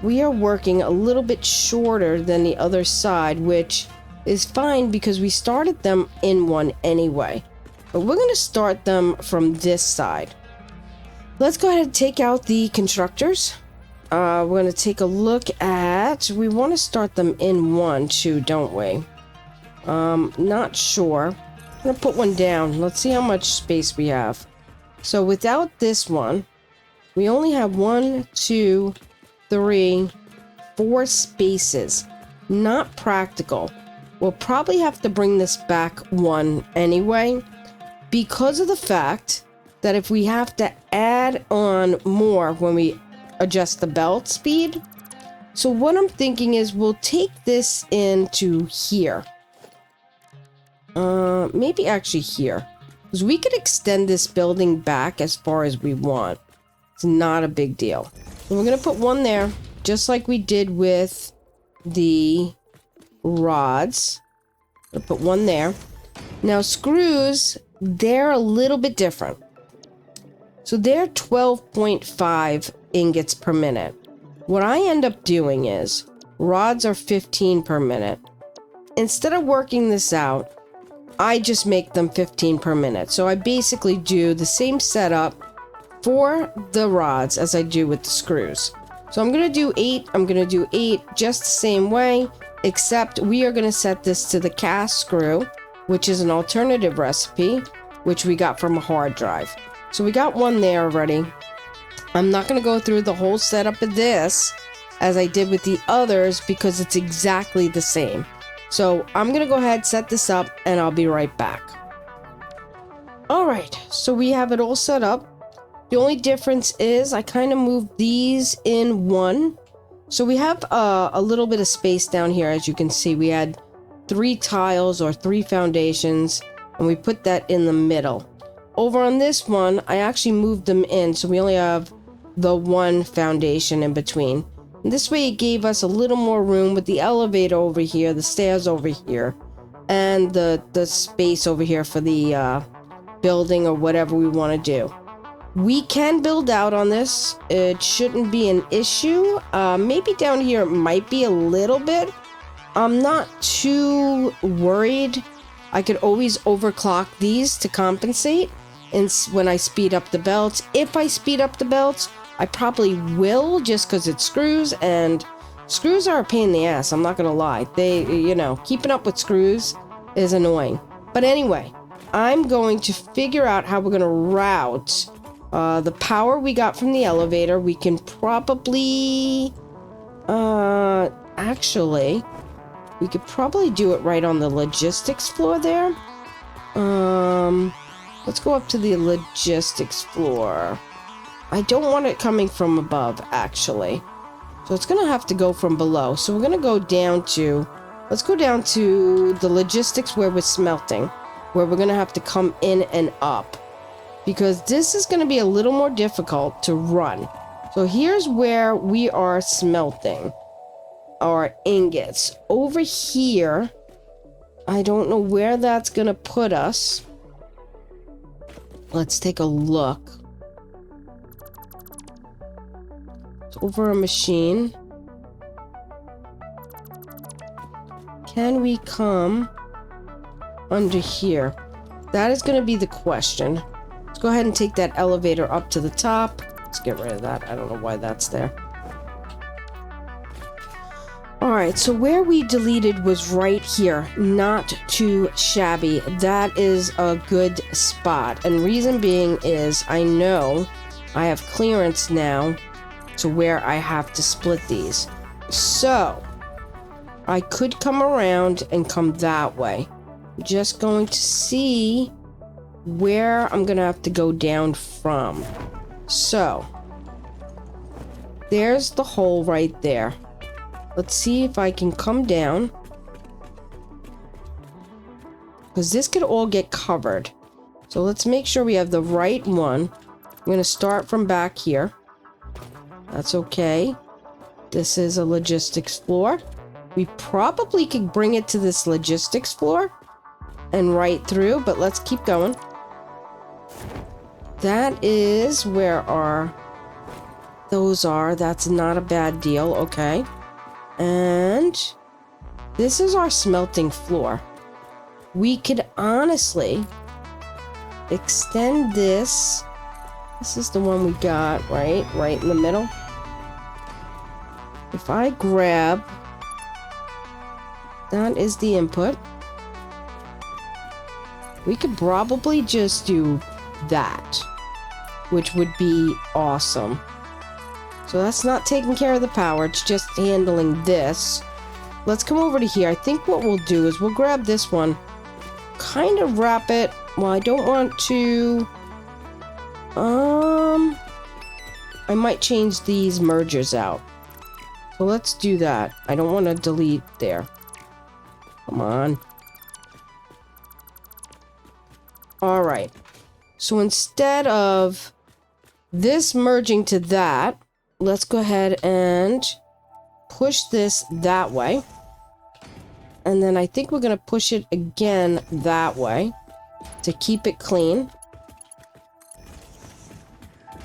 we are working a little bit shorter than the other side, which is fine because we started them in one anyway. But we're going to start them from this side. Let's go ahead and take out the constructors. We're going to take a look at... We want to start them in one too, don't we? Not sure. I'm going to put one down. Let's see how much space we have. So without this one, we only have 1, 2, 3, 4 spaces. Not practical. We'll probably have to bring this back 1 anyway, because of the fact that if we have to add on more when we adjust the belt speed. So what I'm thinking is we'll take this into here. Maybe actually here. Because we could extend this building back as far as we want. It's not a big deal. So we're going to put 1 there, just like we did with the rods. We'll put 1 there. Now screws, they're a little bit different. So they're 12.5 ingots per minute. What I end up doing is, rods are 15 per minute. Instead of working this out, I just make them 15 per minute. So I basically do the same setup for the rods as I do with the screws. So I'm going to do 8. I'm going to do 8 just the same way, except we are going to set this to the cast screw, which is an alternative recipe, which we got from a hard drive. So we got 1 there already. I'm not going to go through the whole setup of this as I did with the others because it's exactly the same. So I'm going to go ahead, set this up, and I'll be right back. Alright, so we have it all set up. The only difference is I kind of moved these in 1. So we have a little bit of space down here. As you can see, we had 3 tiles or 3 foundations, and we put that in the middle. Over on this one, I actually moved them in, so we only have the 1 foundation in between. And this way it gave us a little more room with the elevator over here, the stairs over here, and the space over here for the building or whatever we want to do. We can build out on this. It shouldn't be an issue. Maybe down here it might be a little bit. I'm not too worried. I could always overclock these to compensate. And when I speed up the belts, if I speed up the belts, I probably will just because it's screws, and screws are a pain in the ass. I'm not going to lie. Keeping up with screws is annoying. But anyway, I'm going to figure out how we're going to route the power we got from the elevator. We can probably, actually, we could probably do it right on the logistics floor there. Let's go up to the logistics floor. I don't want it coming from above, actually. So it's going to have to go from below. So we're going to go down to Let's go down to the logistics where we're smelting, where we're going to have to come in and up, because this is going to be a little more difficult to run. So here's where we are smelting our ingots. Over here, I don't know where that's going to put us. Let's take a look. It's over a machine. Can we come under here? That is going to be the question. Let's go ahead and take that elevator up to the top. Let's get rid of that. I don't know why that's there. Alright, so where we deleted was right here. Not too shabby. That is a good spot. And reason being is I know I have clearance now to where I have to split these. So I could come around and come that way. Just going to see where I'm going to have to go down from. So there's the hole right there. Let's see if I can come down, because this could all get covered. So let's make sure we have the right one. I'm going to start from back here. That's okay. This is a logistics floor. We probably could bring it to this logistics floor and right through, but let's keep going. That is where those are. That's not a bad deal. Okay. And this is our smelting floor. We could honestly extend this. This is the one we got, right? Right in the middle. If I grab, that is the input. We could probably just do that, which would be awesome. So that's not taking care of the power, it's just handling this. Let's come over to here. I think what we'll do is we'll grab this one, kind of wrap it. Well, I don't want to... I might change these mergers out. So let's do that. I don't want to delete there. Come on. Alright. So instead of this merging to that, let's go ahead and push this that way. And then I think we're going to push it again that way to keep it clean.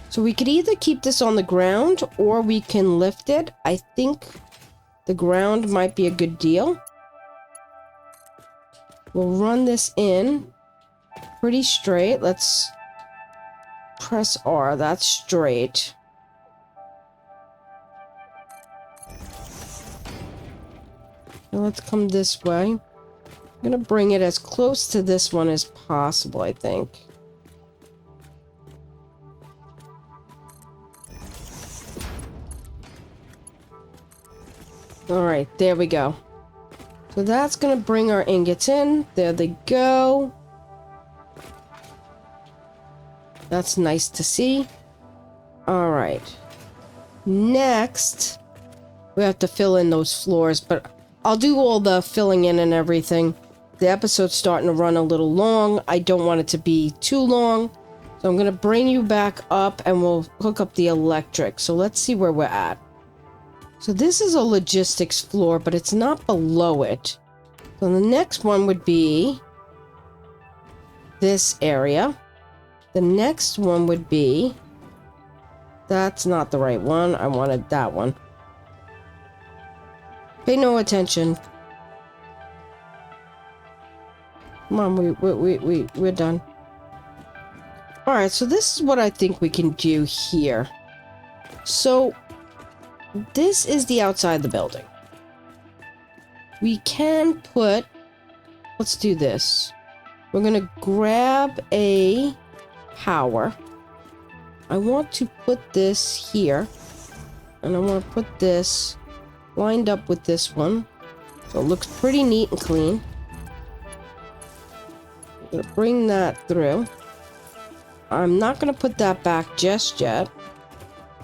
So we could either keep this on the ground or we can lift it. I think the ground might be a good deal. We'll run this in pretty straight. Let's press R. That's straight. Now let's come this way. I'm going to bring it as close to this one as possible, I think. Alright, there we go. So that's going to bring our ingots in. There they go. That's nice to see. Alright. Next, we have to fill in those floors, but I'll do all the filling in and everything. The episode's starting to run a little long. I don't want it to be too long. So I'm going to bring you back up and we'll hook up the electric. So let's see where we're at. So this is a logistics floor, but it's not below it. So the next one would be this area. The next one would be... That's not the right one. I wanted that one. Pay no attention. Come on, we're done. Alright, so this is what I think we can do here. So, this is the outside of the building. We can put... Let's do this. We're going to grab a power. I want to put this here. And I want to put this lined up with this one. So it looks pretty neat and clean. I'm going to bring that through. I'm not going to put that back just yet.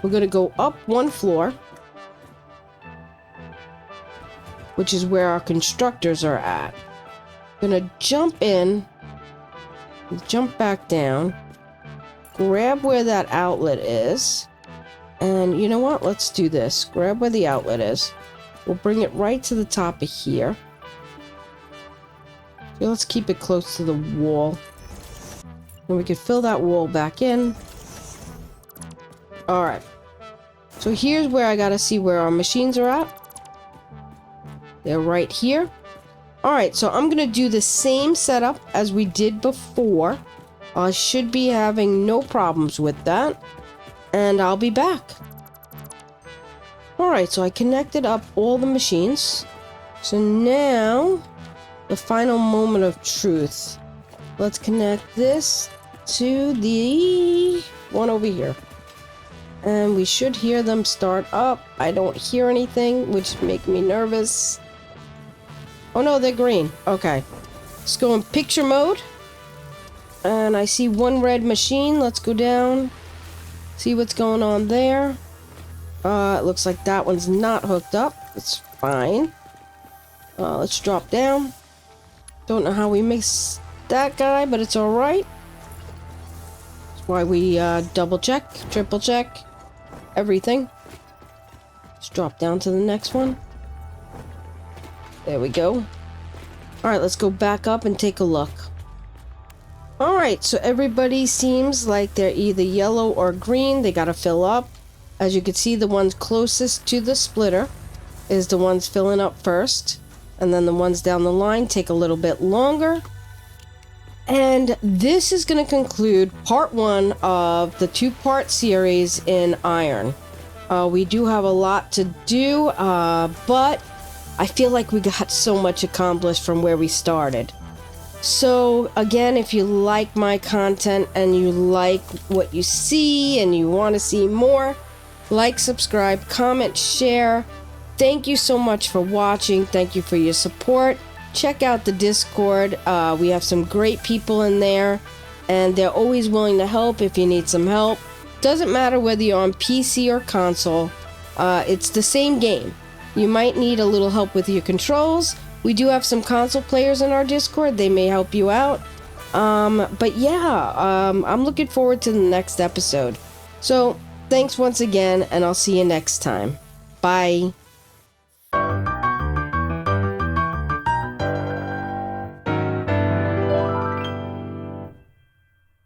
We're going to go up one floor. which is where our constructors are at. I'm gonna jump in, jump back down, grab where that outlet is, and you know what? Let's do this. Grab where the outlet is. We'll bring it right to the top of here. So let's keep it close to the wall. And we can fill that wall back in. Alright. So here's where I gotta see where our machines are at. They're right here. Alright, so I'm gonna do the same setup as we did before. I should be having no problems with that. And I'll be back. Alright, so I connected up all the machines. So now, the final moment of truth. Let's connect this to the one over here. And we should hear them start up. I don't hear anything, which makes me nervous. Oh no, they're green. Okay. Let's go in picture mode. And I see one red machine. Let's go down. See what's going on there. It looks like that one's not hooked up. It's fine. Let's drop down. Don't know how we missed that guy, but it's alright. That's why we double check, triple check, everything. Let's drop down to the next one. There we go. Alright, let's go back up and take a look. Alright, so everybody seems like they're either yellow or green. They gotta fill up. As you can see, the ones closest to the splitter is the ones filling up first. And then the ones down the line take a little bit longer. And this is going to conclude part 1 of the 2-part series in Iron. We do have a lot to do, but I feel like we got so much accomplished from where we started. So again, if you like my content and you like what you see and you want to see more, like, subscribe, comment, share. Thank you so much for watching. Thank you for your support. Check out the Discord. We have some great people in there, and they're always willing to help if you need some help. Doesn't matter whether you're on PC or console. It's the same game. You might need a little help with your controls. We do have some console players in our Discord. They may help you out. But yeah, I'm looking forward to the next episode. So, thanks once again, and I'll see you next time. Bye.